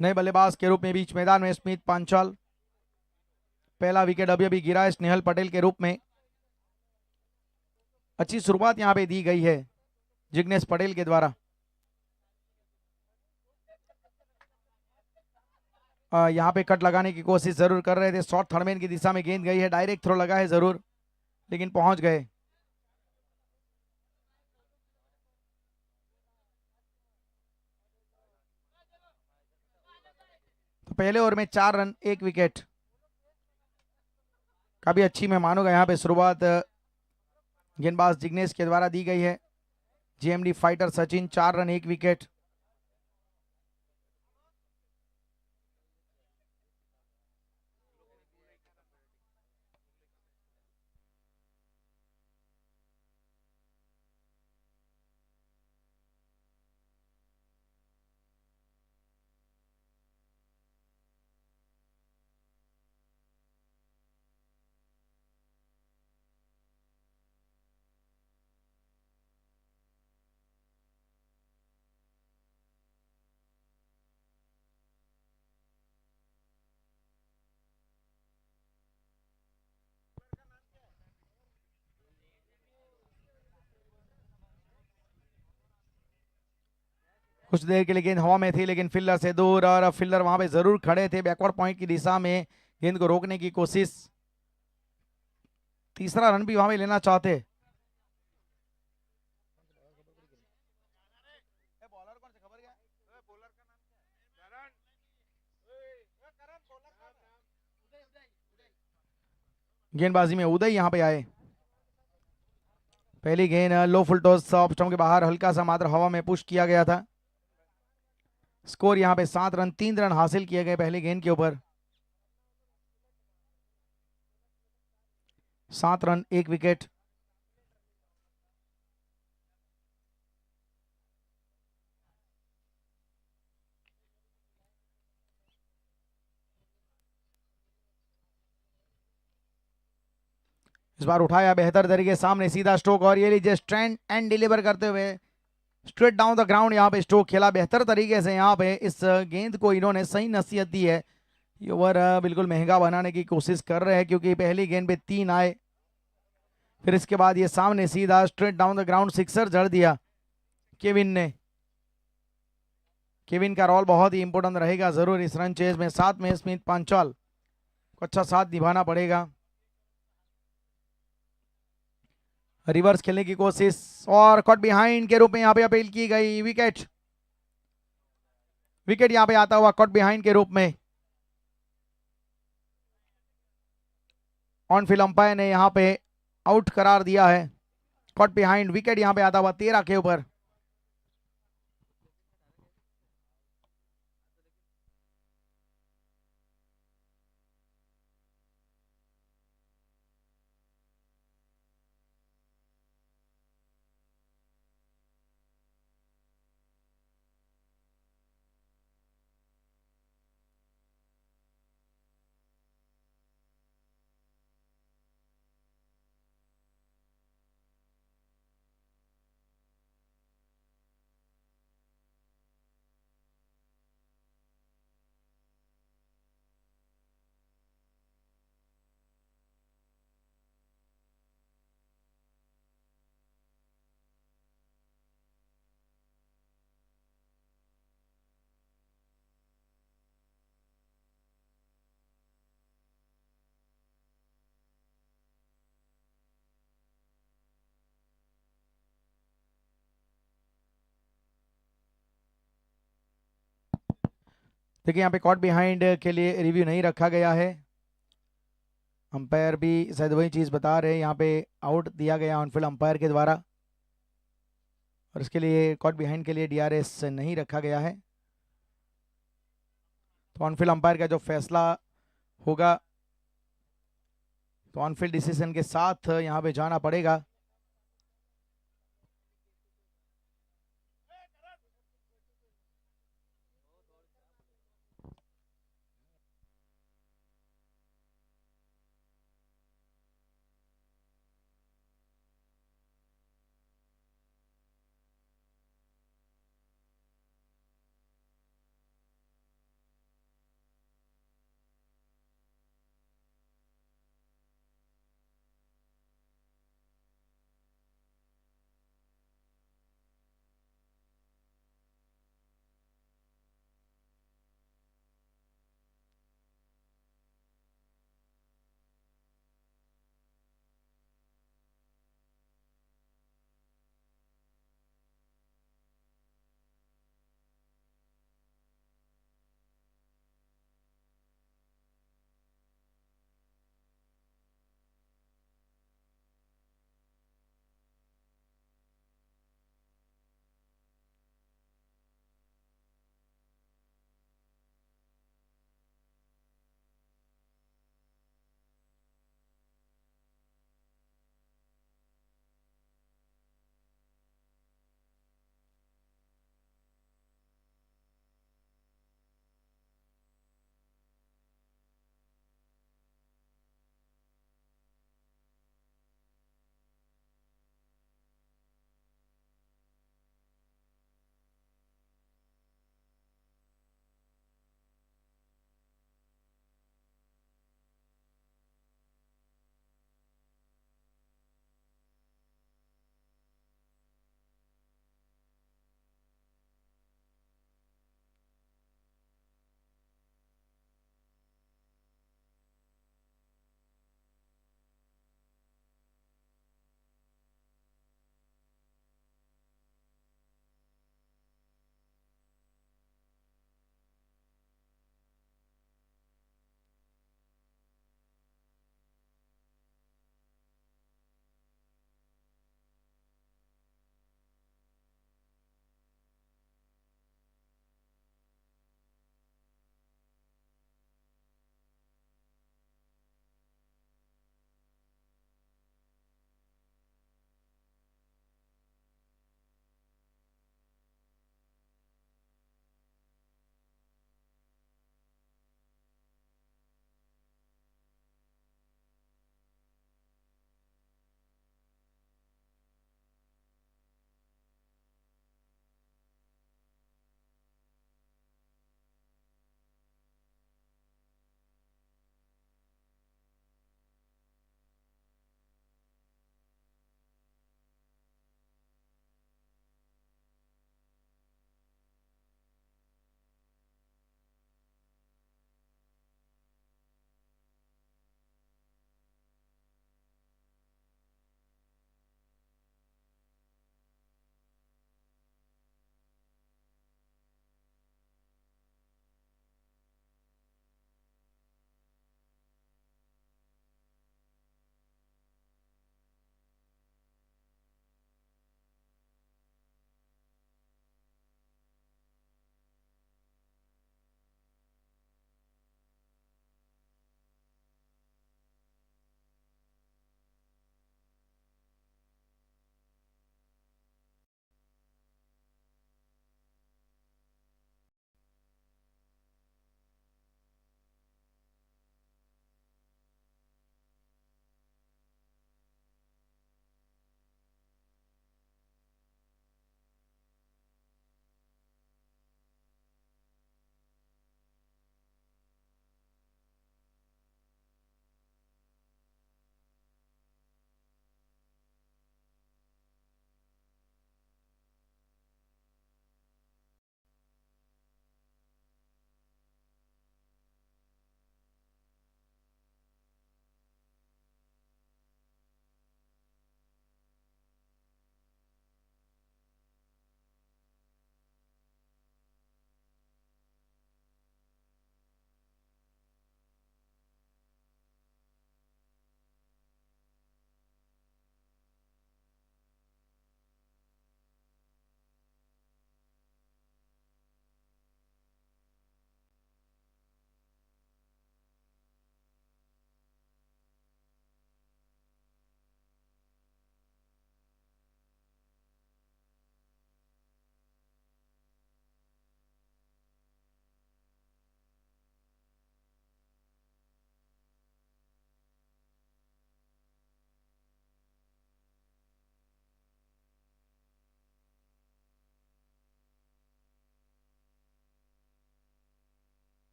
नए बल्लेबाज के रूप में बीच मैदान में। स्मिथ पांचाल, पहला विकेट अभी अभी गिरा है स्नेहल पटेल के रूप में। अच्छी शुरुआत यहां पे दी गई है जिग्नेश पटेल के द्वारा। यहाँ पे कट लगाने की कोशिश जरूर कर रहे थे, शॉर्ट थर्डमैन की दिशा में गेंद गई है, डायरेक्ट थ्रो लगा है जरूर, लेकिन पहुंच गए। तो पहले ओवर में 4 रन 1 विकेट, काफी अच्छी मैं मानूंगा यहाँ पे शुरुआत गेंदबाज जिग्नेश के द्वारा दी गई है। JMD fighter Sachin 4 run 1 wicket. कुछ देर के लिए गेंद हवा में थी, लेकिन फील्डर से दूर, और फील्डर वहां पे जरूर खड़े थे बैकवर्ड पॉइंट की दिशा में गेंद को रोकने की कोशिश। तीसरा रन भी वहां पे लेना चाहते। गेंदबाजी में उदय यहाँ पे आए। पहली गेंद लो फुल टॉस ऑफ स्टंप के बाहर हल्का सा मात्र हवा में पुश किया गया था। स्कोर यहाँ पे 7 रन, 3 रन हासिल किए गए पहली गेंद के ऊपर। 7 रन 1 विकेट। इस बार उठाया बेहतर तरीके सामने सीधा स्ट्रोक और ये लीजिए स्ट्रेंड एंड डिलीवर करते हुए स्ट्रेट डाउन द ग्राउंड यहाँ पे स्ट्रोक खेला बेहतर तरीके से। यहाँ पे इस गेंद को इन्होंने सही नसीहत दी है। ये ओवर बिल्कुल महंगा बनाने की कोशिश कर रहे हैं क्योंकि पहली गेंद पे 3 आए, फिर इसके बाद ये सामने सीधा straight down the ground sixer जड़ दिया केविन ने। केविन का रोल बहुत ही इंपॉर्टेंट रहेगा जरूर इस रन चेज में। साथ में स्मिथ पांचाल को अच्छा साथ निभाना पड़ेगा। रिवर्स खेलने की कोशिश और कट बिहाइंड के रूप में यहाँ पे अपील की गई। विकेट, विकेट यहाँ पे आता हुआ कट बिहाइंड के रूप में। ऑन फील्ड अंपायर ने यहाँ पे आउट करार दिया है। कट बिहाइंड विकेट यहाँ पे आता हुआ 13 के ऊपर। देखिए यहाँ पे कॉट बिहाइंड के लिए रिव्यू नहीं रखा गया है। अंपायर भी शायद वही चीज बता रहे हैं। यहाँ पे आउट दिया गया ऑनफील्ड अंपायर के द्वारा और इसके लिए कॉट बिहाइंड के लिए डीआरएस नहीं रखा गया है। तो ऑनफील्ड अंपायर का जो फैसला होगा तो ऑनफील्ड डिसीजन के साथ यहाँ पे जाना पड़ेगा।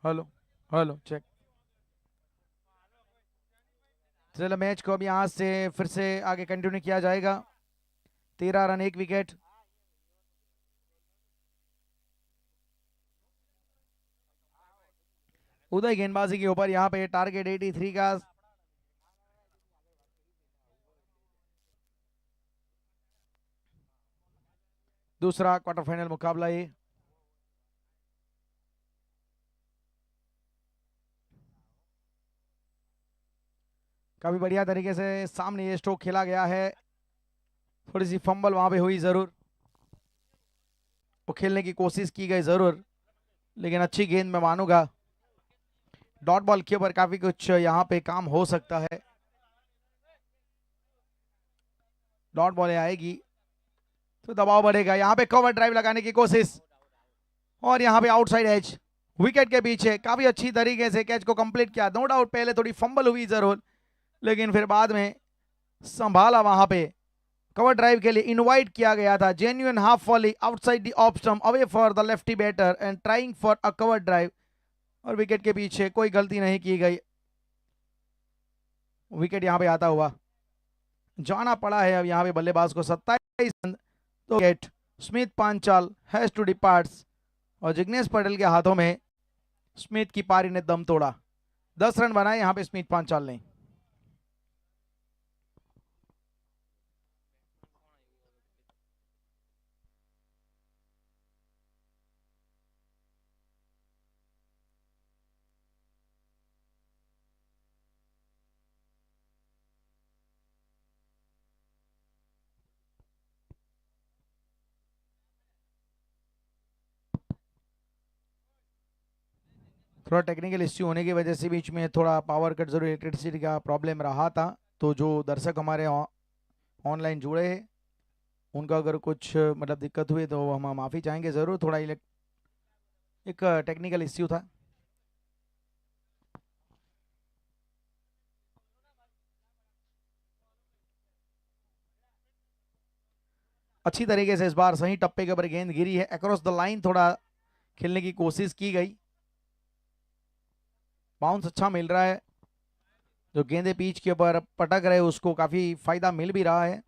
Hello hello check. चलो मैच को अब यहाँ से फिर से आगे कंटिन्यू किया जाएगा। 13 रन 1 विकेट। उदय गेंदबाजी के ऊपर यहाँ पे टारगेट 83 का। दूसरा क्वार्टर फाइनल मुकाबला ये। काफी बढ़िया तरीके से सामने ये स्ट्रोक खेला गया है। थोड़ी सी फंबल वहां पे हुई जरूर, वो खेलने की कोशिश की गई जरूर, लेकिन अच्छी गेंद मैं मानूंगा। डॉट बॉल के ऊपर काफी कुछ यहाँ पे काम हो सकता है। डॉट बॉल आएगी तो दबाव बढ़ेगा। यहाँ पे कवर ड्राइव लगाने की कोशिश, और यहाँ पे आउटसाइड एज विकेट के पीछे काफी अच्छी तरीके से कैच को कंप्लीट किया। नो डाउट पहले थोड़ी फंबल हुई जरूर, लेकिन फिर बाद में संभाला। वहां पे कवर ड्राइव के लिए इनवाइट किया गया था। Genuine half volley outside the off stump away for the lefty batter and trying for a cover drive, और विकेट के पीछे कोई गलती नहीं की गई। विकेट यहाँ पे आता हुआ जाना पड़ा है। अब यहाँ पे बल्लेबाज को 27 रन। तो wicket Smit Panchal has to departs, और जिग्नेश पटेल के हाथों में स्मिथ की पारी ने दम तोड़ा। 10 रन बनाए यहाँ पे स्मिथ पांचाल ने। थोड़ा टेक्निकल इश्यू होने की वजह से बीच में थोड़ा पावर कट जरूर, इलेक्ट्रिसिटी का प्रॉब्लम रहा था। तो जो दर्शक हमारे ऑनलाइन जुड़े हैं उनका अगर कुछ मतलब दिक्कत हुई तो हम माफ़ी चाहेंगे ज़रूर। थोड़ा एक टेक्निकल इश्यू था। अच्छी तरीके से इस बार सही टप्पे के ऊपर गेंद गिरी है। अक्रॉस द लाइन थोड़ा खेलने की कोशिश की गई। बाउंस अच्छा मिल रहा है। जो गेंदे पिच के ऊपर पटक रहे उसको काफी फायदा मिल भी रहा है।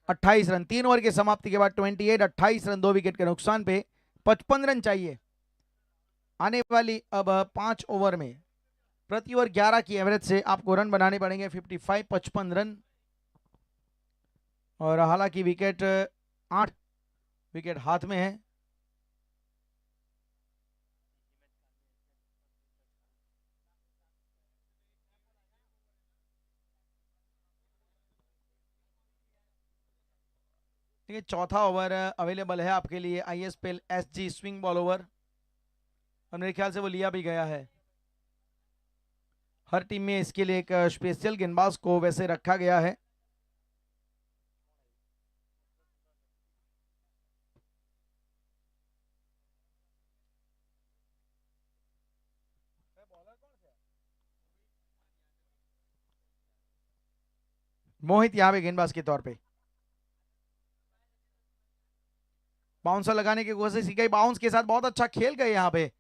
अट्ठाईस रन 3 ओवर की समाप्ति के बाद 28, 28 रन 2 विकेट के नुकसान पे 55 रन चाहिए आने वाली अब 5 ओवर में। प्रति ओवर 11 की एवरेज से आपको रन बनाने पड़ेंगे 55, 55 रन। और हालांकि विकेट 8 विकेट हाथ में है। देखिए चौथा ओवर अवेलेबल है आपके लिए ISPL SG swing ball over, और मेरे ख्याल से वो लिया भी गया है। हर टीम में इसके लिए एक स्पेशल गेंदबाज को वैसे रखा गया है। मोहित यहाँ पे गेंदबाज के तौर पे बाउंसर लगाने की कोशिश की गई। बाउंस के साथ बहुत अच्छा खेल गए यहाँ पे।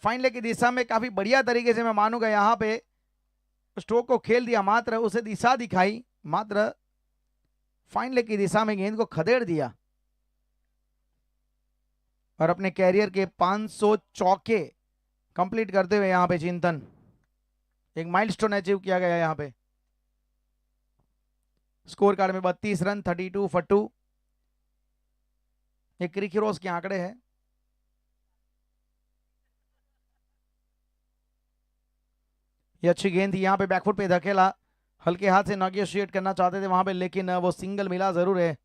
फाइन लेग की दिशा में काफी बढ़िया तरीके से मैं मानूंगा यहाँ पे स्ट्रोक को खेल दिया, मात्र उसे दिशा दिखाई, मात्र फाइन लेग की दिशा में गेंद को खदेड़ दिया, और अपने कैरियर के 500 चौके कंप्लीट करते हुए यहाँ पे चिंतन एक माइलस्टोन अचीव किया गया यहाँ पे। स्कोर कार्ड में 32 रन 32 फॉर 2। ये क्रिक हीरोज के आंकड़े हैं। ये अच्छी गेंद थी यहाँ पे, बैकफुट पे धकेला, हल्के हाथ से नेगोशिएट करना चाहते थे वहां पे, लेकिन वो सिंगल मिला जरूर है।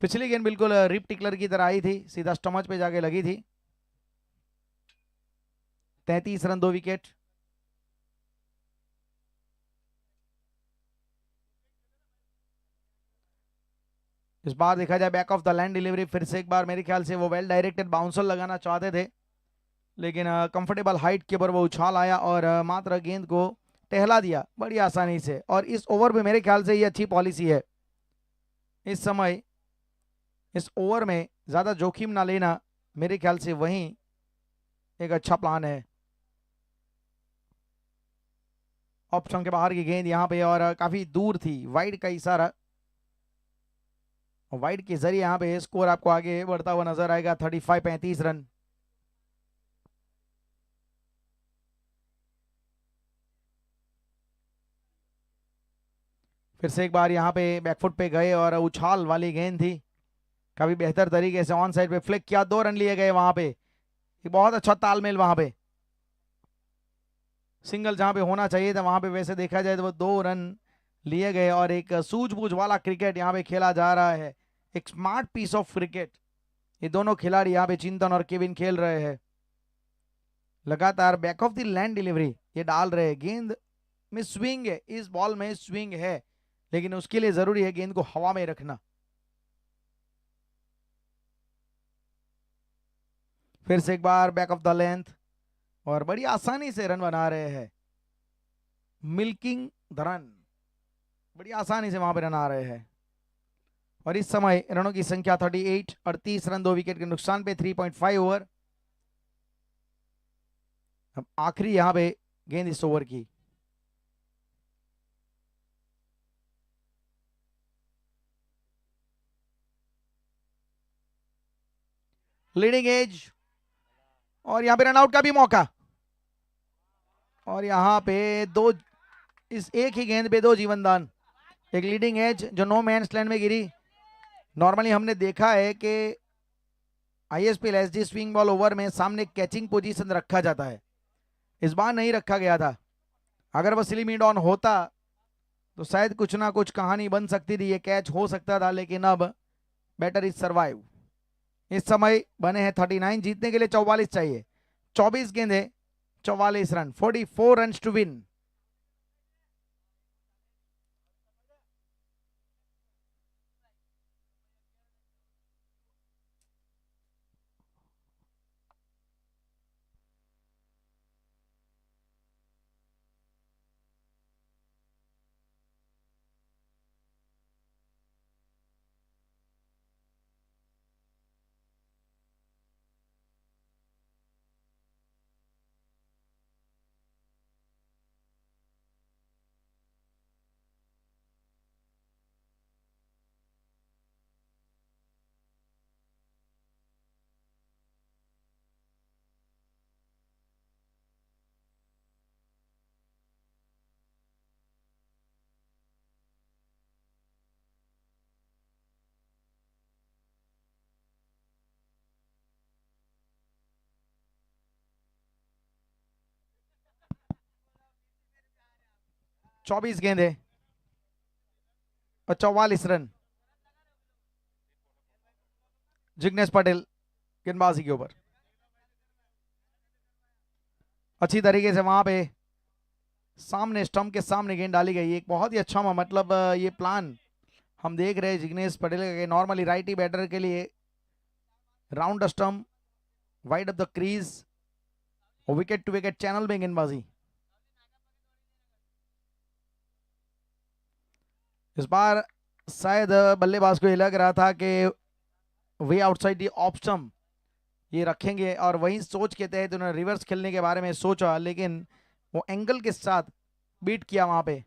पिछली गेंद बिल्कुल रिप टिकलर की तरह आई थी, सीधा स्टमच पे जाके लगी थी। 33 रन 2 विकेट। इस बार देखा जाए back of the land delivery, फिर से एक बार मेरे ख्याल से वो वेल डायरेक्टेड बाउंसर लगाना चाहते थे, लेकिन कंफर्टेबल हाइट के ऊपर वो उछाल आया और मात्र गेंद को टहला दिया बड़ी आसानी से। और इस ओवर में मेरे ख्याल से ये अच्छी पॉलिसी है, इस समय इस ओवर में ज़्यादा जोखिम ना लेना मेरे ख्याल से वही एक अच्छा प्लान है। ऑप्शन के बाहर की गेंद यहाँ पे और काफ़ी दूर थी, वाइड का इशारा, वाइड के जरिए यहाँ पे स्कोर आपको आगे बढ़ता हुआ नजर आएगा। 35 रन। फिर से एक बार यहाँ पे बैकफुट पे गए और उछाल वाली गेंद थी, काफी बेहतर तरीके से ऑन साइड पे फ्लिक किया, 2 रन लिए गए वहां पे। एक बहुत अच्छा तालमेल वहां पे, सिंगल जहां पे होना चाहिए था वहां पे वैसे देखा जाए तो वो 2 रन लिए गए और एक सूझबूझ वाला क्रिकेट यहाँ पे खेला जा रहा है, एक स्मार्ट पीस ऑफ क्रिकेट। ये दोनों खिलाड़ी यहाँ पे चिंतन और केविन खेल रहे हैं, लगातार back of the land delivery ये डाल रहे हैं। गेंद में स्विंग है, इस बॉल में स्विंग है, लेकिन उसके लिए जरूरी है गेंद को हवा में रखना। फिर से एक बार बैक ऑफ द लेंथ और बड़ी आसानी से रन बना रहे हैं, मिल्किंग द रन, बड़ी आसानी से वहां पर रन आ रहे हैं। और इस समय रनों की संख्या 38, 38 रन 2 विकेट के नुकसान पे 3.5 ओवर। अब आखिरी यहां पे गेंद इस ओवर की। लीडिंग एज और यहां पे रनआउट का भी मौका, और यहां पे दो, इस एक ही गेंद पे 2 जीवनदान। एक लीडिंग एज जो नो मैंस लैंड में गिरी। नॉर्मली हमने देखा है कि ISPL SD swing ball over में सामने कैचिंग पोजीशन रखा जाता है, इस बार नहीं रखा गया था। अगर वह स्लिमिड ऑन होता तो शायद कुछ ना कुछ कहानी बन सकती थी, ये कैच हो सकता था, लेकिन अब बैटर इज सर्वाइव। इस समय बने हैं 39, जीतने के लिए 44 चाहिए। 24 गेंदे 44 रन, 44 रन टू विन। चौबीस गेंदे और 44 रन। जिग्नेश पटेल गेंदबाजी के ऊपर अच्छी तरीके से वहां पे सामने स्टंप के सामने गेंद डाली गई। एक बहुत ही अच्छा मतलब ये प्लान हम देख रहे हैं जिग्नेश पटेल का। नॉर्मली राइटी बैटर के लिए round stump, wide of the crease और विकेट टू विकेट चैनल में गेंदबाजी। इस बार शायद बल्लेबाज को ये लग रहा था कि वे आउटसाइड दी ऑफ स्टंप ये रखेंगे, और वही सोच के तहत उन्होंने रिवर्स खेलने के बारे में सोचा, लेकिन वो एंगल के साथ बीट किया वहां पे।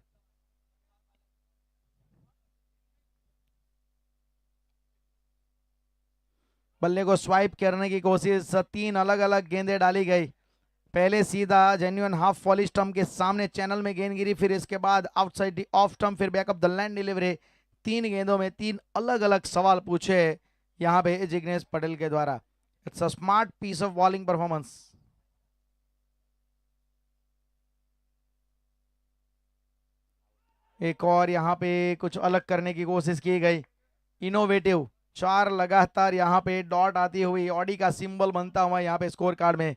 बल्ले को स्वाइप करने की कोशिश, 3 अलग अलग गेंदें डाली गई। पहले सीधा जेन्युइन हाफ फॉली स्टंप के सामने चैनल में गेंद गिरी, फिर इसके बाद आउटसाइड दी ऑफ स्टंप, फिर बैकअप द लैंड डिलीवरी। 3 गेंदों में 3 अलग अलग सवाल पूछे यहाँ पे जिग्नेश पटेल के द्वारा। It's a smart piece of bowling performance. एक और यहाँ पे कुछ अलग करने की कोशिश की गई, इनोवेटिव 4 लगातार यहाँ पे डॉट आती हुई ऑडी का सिंबल बनता हुआ यहाँ पे स्कोर कार्ड में।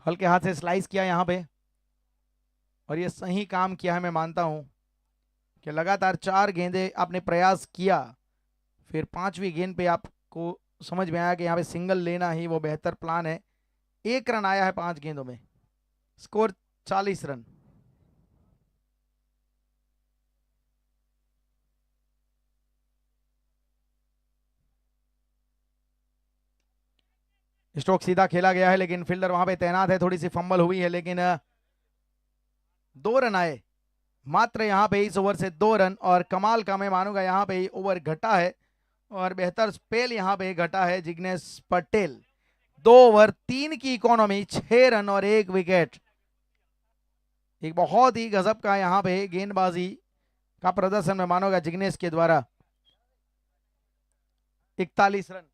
हल्के हाथ से स्लाइस किया यहाँ पे और ये सही काम किया है। मैं मानता हूं कि लगातार 4 गेंदे आपने प्रयास किया, फिर 5वीं गेंद पे आपको समझ में आया कि यहाँ पे सिंगल लेना ही वो बेहतर प्लान है। 1 रन आया है 5 गेंदों में, स्कोर 40 रन। स्ट्रोक सीधा खेला गया है लेकिन फील्डर वहां पे तैनात है। थोड़ी सी फंबल हुई है लेकिन 2 रन आए मात्र यहाँ पे इस ओवर से 2 रन। और कमाल का मैं मानूंगा यहाँ पे ओवर घटा है और बेहतर स्पेल यहाँ पे घटा है जिग्नेश पटेल। 2 ओवर 3 की इकोनॉमी, 6 रन और 1 विकेट। एक बहुत ही गजब का यहाँ पे गेंदबाजी का प्रदर्शन मैं मानूंगा जिग्नेश के द्वारा। 41 रन।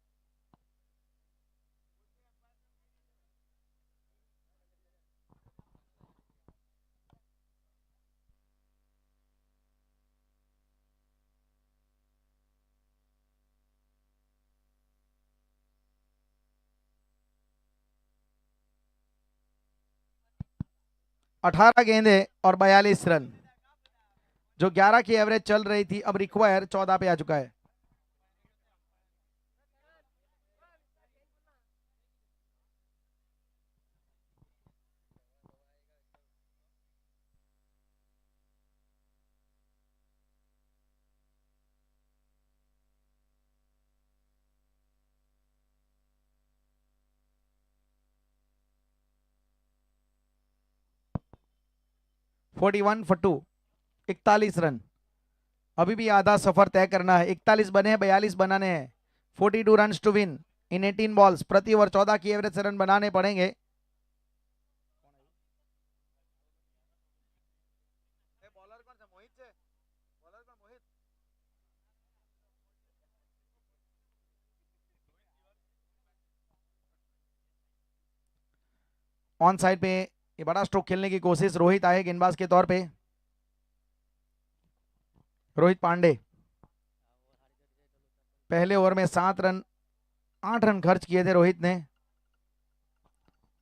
अठारह गेंदे और 42 रन। जो 11 की एवरेज चल रही थी अब रिक्वायर 14 पे आ चुका है। Forty one for 2, 41 run. अभी भी आधा सफर तय करना है। 41 बने हैं, 42 बनाने हैं। 42 run to win in 18 balls. प्रति ओवर 14 की एवरेज से रन बनाने पड़ेंगे। ऑन साइड पे ये बड़ा स्ट्रोक खेलने की कोशिश, रोहित आए गेंदबाज के तौर पे। रोहित पांडे पहले ओवर में 7 रन 8 रन खर्च किए थे रोहित ने।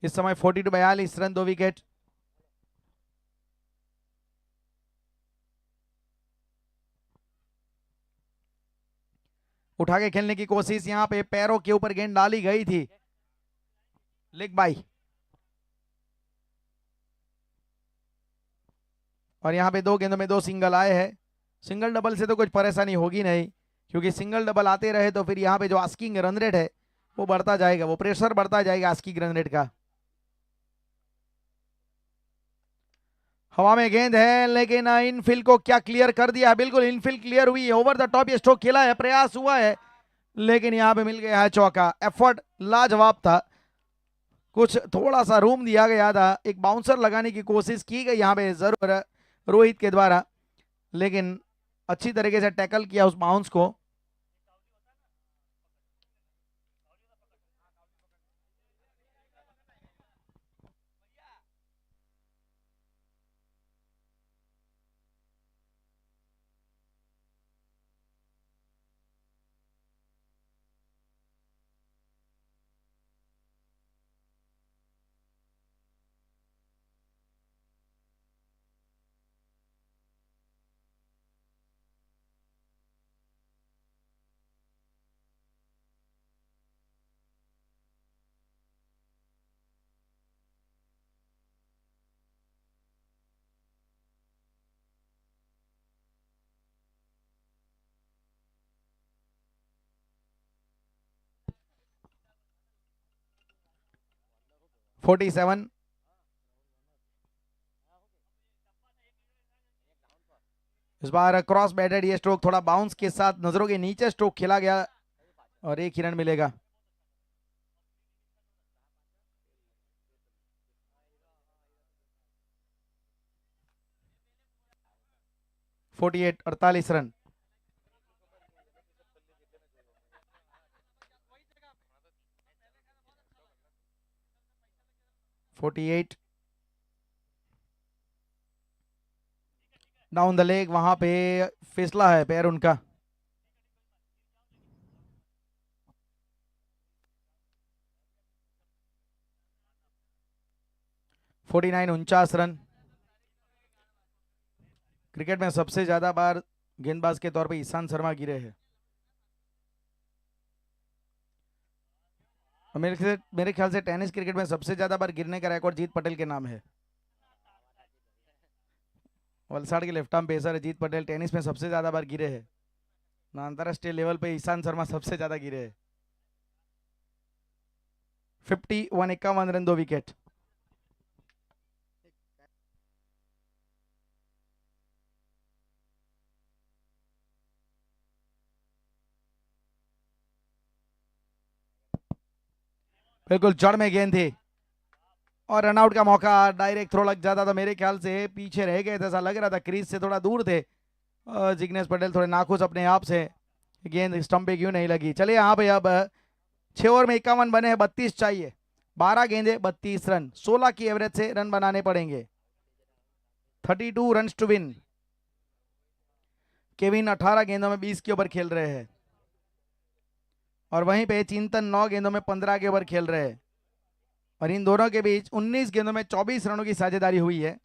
इस समय 42 42 रन, 2 विकेट। उठा के खेलने की कोशिश, यहाँ पे पैरों के ऊपर गेंद डाली गई थी। Leg bye. और यहाँ पे 2 गेंदों में 2 सिंगल आए हैं। सिंगल डबल से तो कुछ परेशानी होगी नहीं, क्योंकि सिंगल डबल आते रहे तो फिर यहाँ पे जो आस्किंग रन रेट है वो बढ़ता जाएगा, वो प्रेशर बढ़ता जाएगा आस्किंग रन रेट का। हवा में गेंद है लेकिन इनफील्ड को क्या क्लियर कर दिया है। बिल्कुल इनफील्ड क्लियर हुई है। ओवर द टॉप ये स्ट्रोक खेला है, प्रयास हुआ है लेकिन यहाँ पे मिल गया है चौका। एफर्ट लाजवाब था, कुछ थोड़ा सा रूम दिया गया था। एक बाउंसर लगाने की कोशिश की गई यहाँ पे जरूर रोहित के द्वारा, लेकिन अच्छी तरीके से टैकल किया उस बाउंस को। Forty seven. इस बार क्रॉस बैटेड ये स्ट्रोक थोड़ा बाउंस के साथ नजरों के नीचे स्ट्रोक खेला गया और 1 ही रन मिलेगा। 48 48 रन। 48 डाउन द लेग, वहां पे फिसला है पैर उनका। Forty nine 49 run. क्रिकेट में सबसे ज्यादा बार गेंदबाज के तौर पे ईशांत शर्मा गिरे हैं। और मेरे ख्याल से टेनिस क्रिकेट में सबसे ज्यादा बार गिरने का रिकॉर्ड जीत पटेल के नाम है। वलसाड़ के लेफ्ट आर्म पेसर है जीत पटेल, टेनिस में सबसे ज्यादा बार गिरे हैं। ना अंतरराष्ट्रीय लेवल पे ईशांत शर्मा सबसे ज्यादा गिरे हैं। 51 51 रन 2 विकेट। बिल्कुल जड़ में गेंद थी और रनआउट का मौका, डायरेक्ट थ्रो लग जाता तो मेरे ख्याल से पीछे रह गए थे, ऐसा लग रहा था, क्रीज से थोड़ा दूर थे। जिग्नेश पटेल थोड़े नाखुश अपने आप से, गेंद स्टंप पे क्यों नहीं लगी। चलिए यहाँ पे अब 6 ओवर में 51 बने हैं, 32 चाहिए। 12 गेंदे 32 रन, 16 की एवरेज से रन बनाने पड़ेंगे। 32 रन टू विन। केविन 18 गेंदों में 20 के ओवर खेल रहे हैं और वहीं पे चिंतन 9 गेंदों में 15 के ओवर खेल रहे हैं और इन दोनों के बीच 19 गेंदों में 24 रनों की साझेदारी हुई है।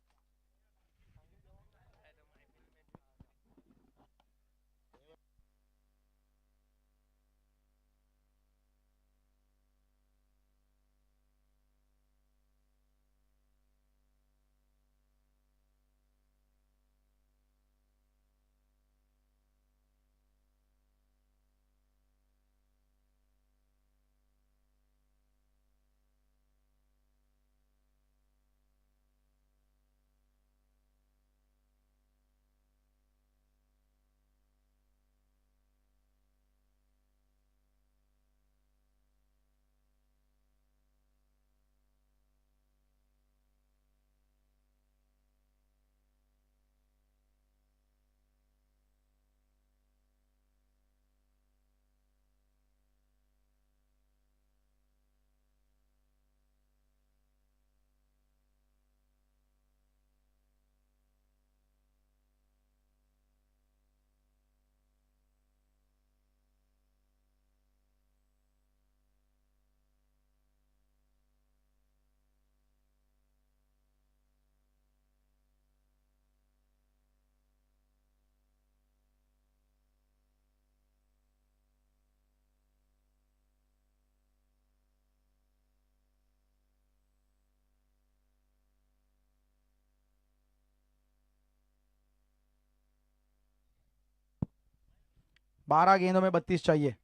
बारह गेंदों में 32 चाहिए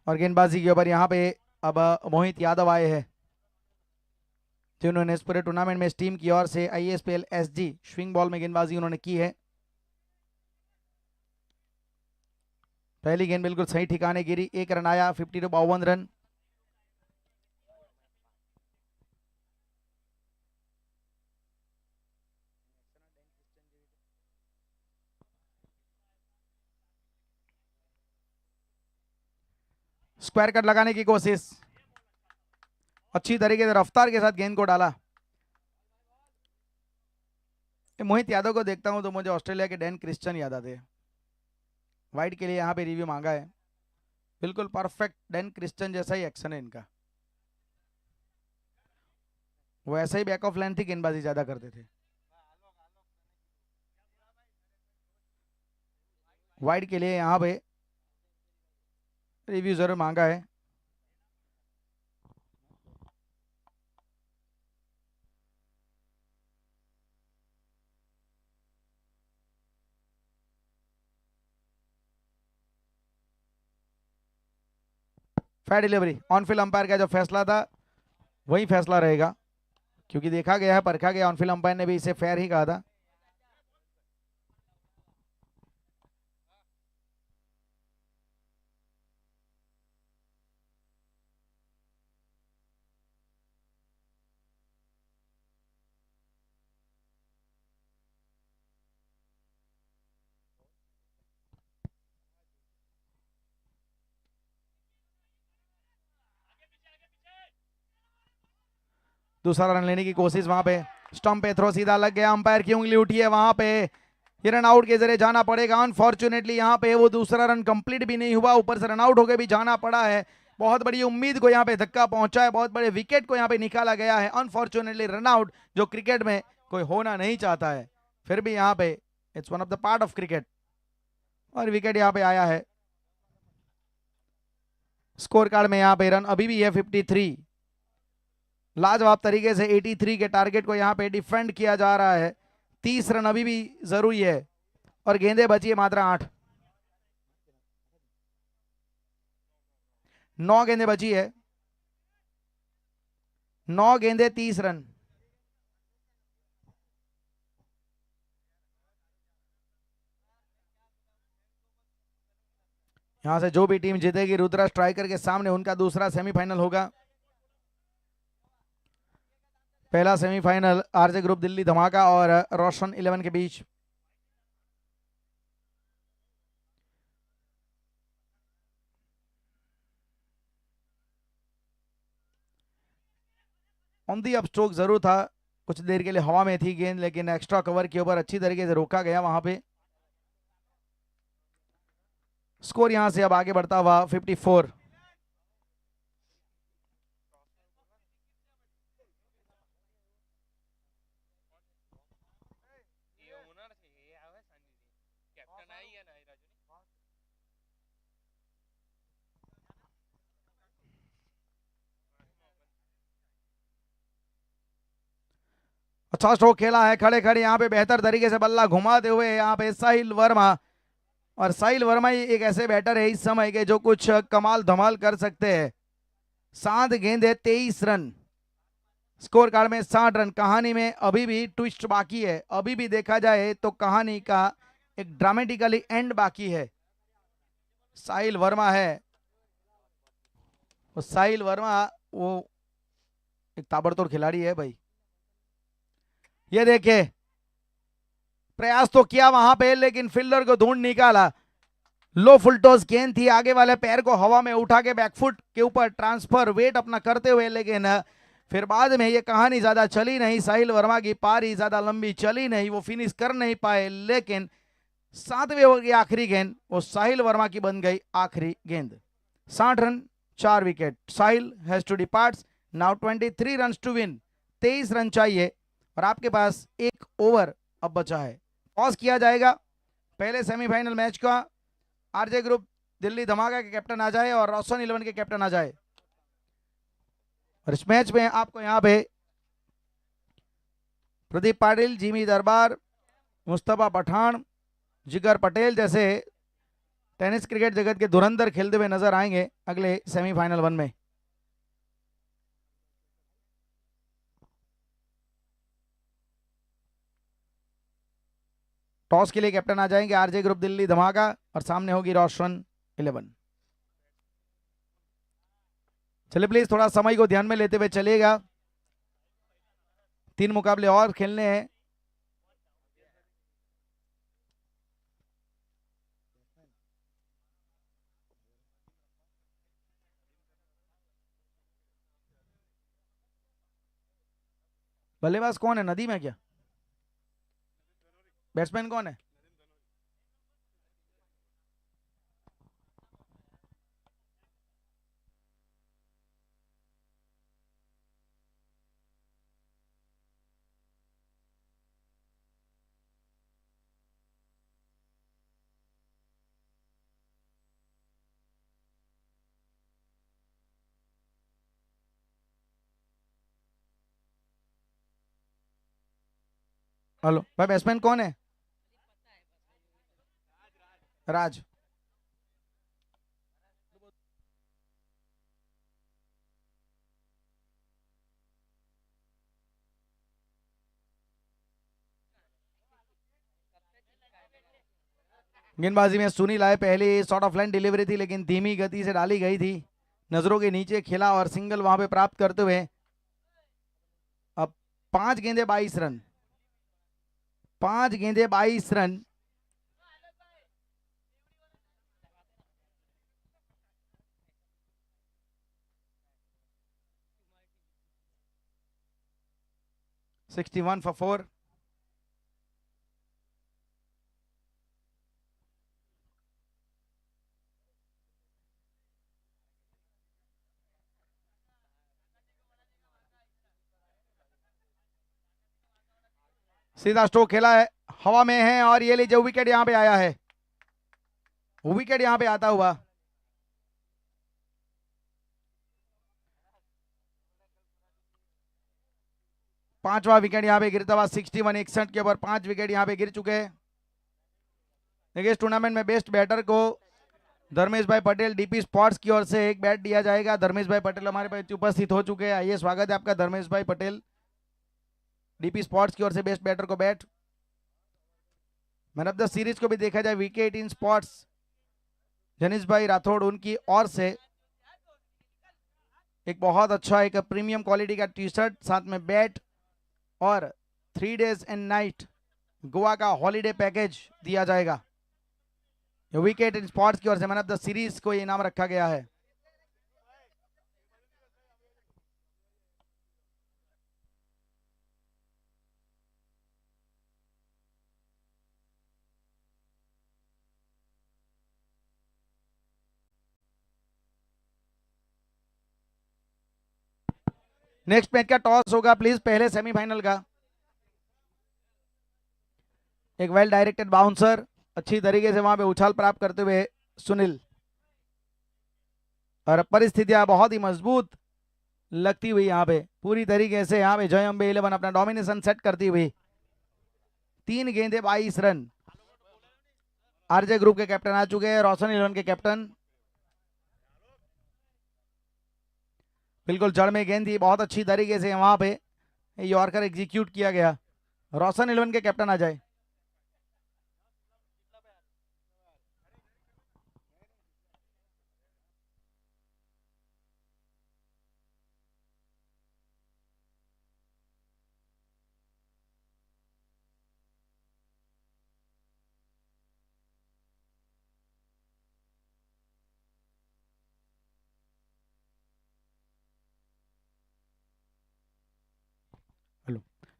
और गेंदबाजी के ऊपर यहाँ पे अब मोहित यादव आए हैं, जिन्होंने इस पूरे टूर्नामेंट में इस टीम की ओर से ISPL SG स्विंग बॉल में गेंदबाजी उन्होंने की है। पहली गेंद बिल्कुल सही ठिकाने गिरी, 1 रन आया, 52 रन। स्क्वायर कट लगाने की कोशिश, अच्छी तरीके से रफ्तार के साथ गेंद को डाला। मोहित यादव को देखता हूं तो मुझे ऑस्ट्रेलिया के डैन क्रिश्चियन याद आते हैं। वाइड के लिए यहाँ पे रिव्यू मांगा है, बिल्कुल परफेक्ट डैन क्रिश्चियन जैसा ही एक्शन है इनका। वो ऐसा ही बैक ऑफ लाइन थी, गेंदबाजी ज्यादा करते थे। वाइड के लिए यहाँ पे रिव्यू जरूर मांगा है। Fair delivery, on field umpire का जो फैसला था वही फैसला रहेगा, क्योंकि देखा गया है, परखा गया, ऑन फील्ड अंपायर ने भी इसे फेयर ही कहा था। दूसरा रन लेने की कोशिश, वहां पे स्टंप पे थ्रो सीधा लग गया, अंपायर की उंगली उठी है, वहां पे ये रन आउट के जरिए जाना पड़ेगा। अनफॉर्चुनेटली यहाँ पे वो दूसरा रन कंप्लीट भी नहीं हुआ, ऊपर से रन आउट होकर भी जाना पड़ा है। बहुत बड़ी उम्मीद को यहाँ पे धक्का पहुंचा है, बहुत बड़े विकेट को यहाँ पे निकाला गया है। अनफॉर्चुनेटली रन आउट, जो क्रिकेट में कोई होना नहीं चाहता है, फिर भी यहाँ पे it's one of the part of cricket, और विकेट यहाँ पे आया है। स्कोर कार्ड में यहाँ पे रन अभी भी है 53। लाजवाब तरीके से 83 के टारगेट को यहाँ पे डिफेंड किया जा रहा है। 30 रन अभी भी जरूरी है, और गेंदे बची है मात्र 8। 9 गेंदे बची है, 9 गेंदे 30 रन। यहां से जो भी टीम जीतेगी रुद्रा स्ट्राइकर के सामने, उनका दूसरा सेमीफाइनल होगा। पहला सेमीफाइनल आरजे ग्रुप दिल्ली धमाका और रोशन 11 के बीच। ऑन दी अप स्ट्रोक जरूर था, कुछ देर के लिए हवा में थी गेंद, लेकिन एक्स्ट्रा कवर के ऊपर अच्छी तरीके से रोका गया वहां पे। स्कोर यहां से अब आगे बढ़ता हुआ 54। अच्छा स्ट्रोक खेला है, खड़े खड़े यहाँ पे बेहतर तरीके से बल्ला घुमाते हुए यहाँ पे साहिल वर्मा। और साहिल वर्मा ही एक ऐसे बैटर है इस समय के जो कुछ कमाल धमाल कर सकते हैं। 7 गेंदे 23 रन, स्कोर कार्ड में 60 रन। कहानी में अभी भी ट्विस्ट बाकी है, अभी भी देखा जाए तो कहानी का एक ड्रामेटिकली एंड बाकी है। साहिल वर्मा है, वो साहिल वर्मा वो एक ताबड़तोड़ खिलाड़ी है भाई। ये देखे, प्रयास तो किया वहां पे, लेकिन फील्डर को ढूंढ निकाला। लो फुलटॉस गेंद थी, आगे वाले पैर को हवा में उठा के बैकफुट के ऊपर ट्रांसफर वेट अपना करते हुए, लेकिन फिर बाद में ये कहानी ज्यादा चली नहीं। साहिल वर्मा की पारी ज्यादा लंबी चली नहीं, वो फिनिश कर नहीं पाए, लेकिन 7वें ओवर की आखिरी गेंद वो साहिल वर्मा की बन गई आखिरी गेंद। 60 run 4 wicket. Sahil has to depart now. 23 run to win, 23 run चाहिए, और आपके पास एक ओवर अब बचा है। पॉज किया जाएगा पहले सेमीफाइनल मैच का। आरजे ग्रुप दिल्ली धमाका के कैप्टन आ जाए और रोशन 11 के कैप्टन आ जाए, और इस मैच में आपको यहाँ पे प्रदीप पाटिल, जिमी दरबार, मुस्तफा पठान, जिगर पटेल जैसे टेनिस क्रिकेट जगत के धुरंधर खेलते हुए नजर आएंगे अगले सेमीफाइनल 1 में। टॉस के लिए कैप्टन आ जाएंगे आरजे ग्रुप दिल्ली धमाका, और सामने होगी रोशन 11। चलिए प्लीज थोड़ा समय को ध्यान में लेते हुए चलिएगा, 3 मुकाबले और खेलने हैं। बल्लेबाज कौन है, नदीम है क्या? बैट्समैन कौन है? हेलो भाई, बैट्समैन कौन है? राज। गेंदबाजी में सुनील आए, पहली शॉर्ट ऑफ लाइन डिलीवरी थी, लेकिन धीमी गति से डाली गई थी, नजरों के नीचे खेला और सिंगल वहां पे प्राप्त करते हुए अब 5 गेंदे 22 रन, 5 गेंदे 22 रन। 61 for 4. सीधा स्ट्रोक खेला है, हवा में है और ये लीजिए विकेट यहां पे आया है, विकेट यहां पे आता हुआ। पांचवा विकेट यहां पे गिरता हुआ 61 61 के ऊपर 5 विकेट यहां पे गिर चुके हैं। देखिए इस टूर्नामेंट में बेस्ट बैटर को धर्मेश भाई पटेल डीपी स्पोर्ट्स की ओर से एक बैट दिया जाएगा। धर्मेश भाई पटेल हमारे पास उपस्थित हो चुके हैं। आइए स्वागत है आपका धर्मेश भाई पटेल, डीपी स्पोर्ट्स की ओर से बेस्ट बैटर को bat. Man of the series को भी देखा जाए विकेट इन स्पोर्ट्स जनीश भाई राठौड़, उनकी ओर से एक बहुत अच्छा एक प्रीमियम क्वालिटी का टी शर्ट साथ में बैट और 3 days एंड नाइट गोवा का हॉलीडे पैकेज दिया जाएगा। विकेट इन स्पोर्ट्स की ओर से मैन ऑफ द सीरीज को ये इनाम रखा गया है। नेक्स्ट मैच का टॉस होगा प्लीज, पहले सेमीफाइनल का। एक वेल डायरेक्टेड बाउंसर, अच्छी तरीके से वहां पे उछाल प्राप्त करते हुए सुनील, और परिस्थितियां बहुत ही मजबूत लगती हुई यहाँ पे पूरी तरीके से यहाँ पे जय अम्बे 11 अपना डोमिनेशन सेट करती हुई। 3 गेंदे 22 रन। आरजे ग्रुप के कैप्टन आ चुके हैं, रोशन 11 के कैप्टन। बिल्कुल जड़ में गेंद थी, बहुत अच्छी तरीके से वहां पे यॉर्कर एग्जीक्यूट किया गया। रोशन 11 के कैप्टन आ जाए।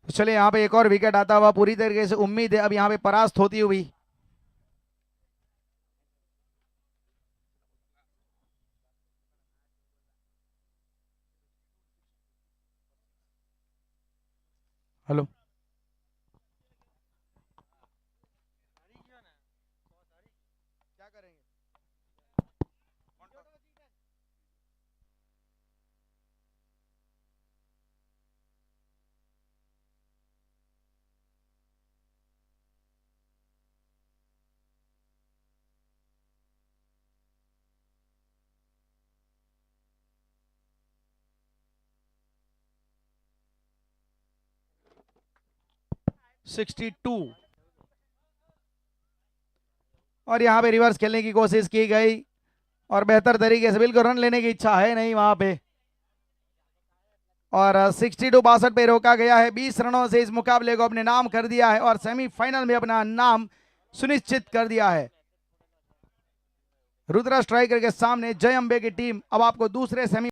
तो चलिए यहाँ पे एक और विकेट आता हुआ पूरी तरीके से उम्मीद है अब यहाँ पे परास्त होती हुई। हेलो क्या करेंगे? 62 और यहाँ पे रिवर्स खेलने की कोशिश की गई और बेहतर तरीके से, बिल्कुल रन लेने की इच्छा है नहीं वहां पे, और 62 62 पे रोका गया है। 20 रनों से इस मुकाबले को अपने नाम कर दिया है और सेमीफाइनल में अपना नाम सुनिश्चित कर दिया है। रुद्रा स्ट्राइकर के सामने जय अम्बे की टीम अब आपको दूसरे सेमी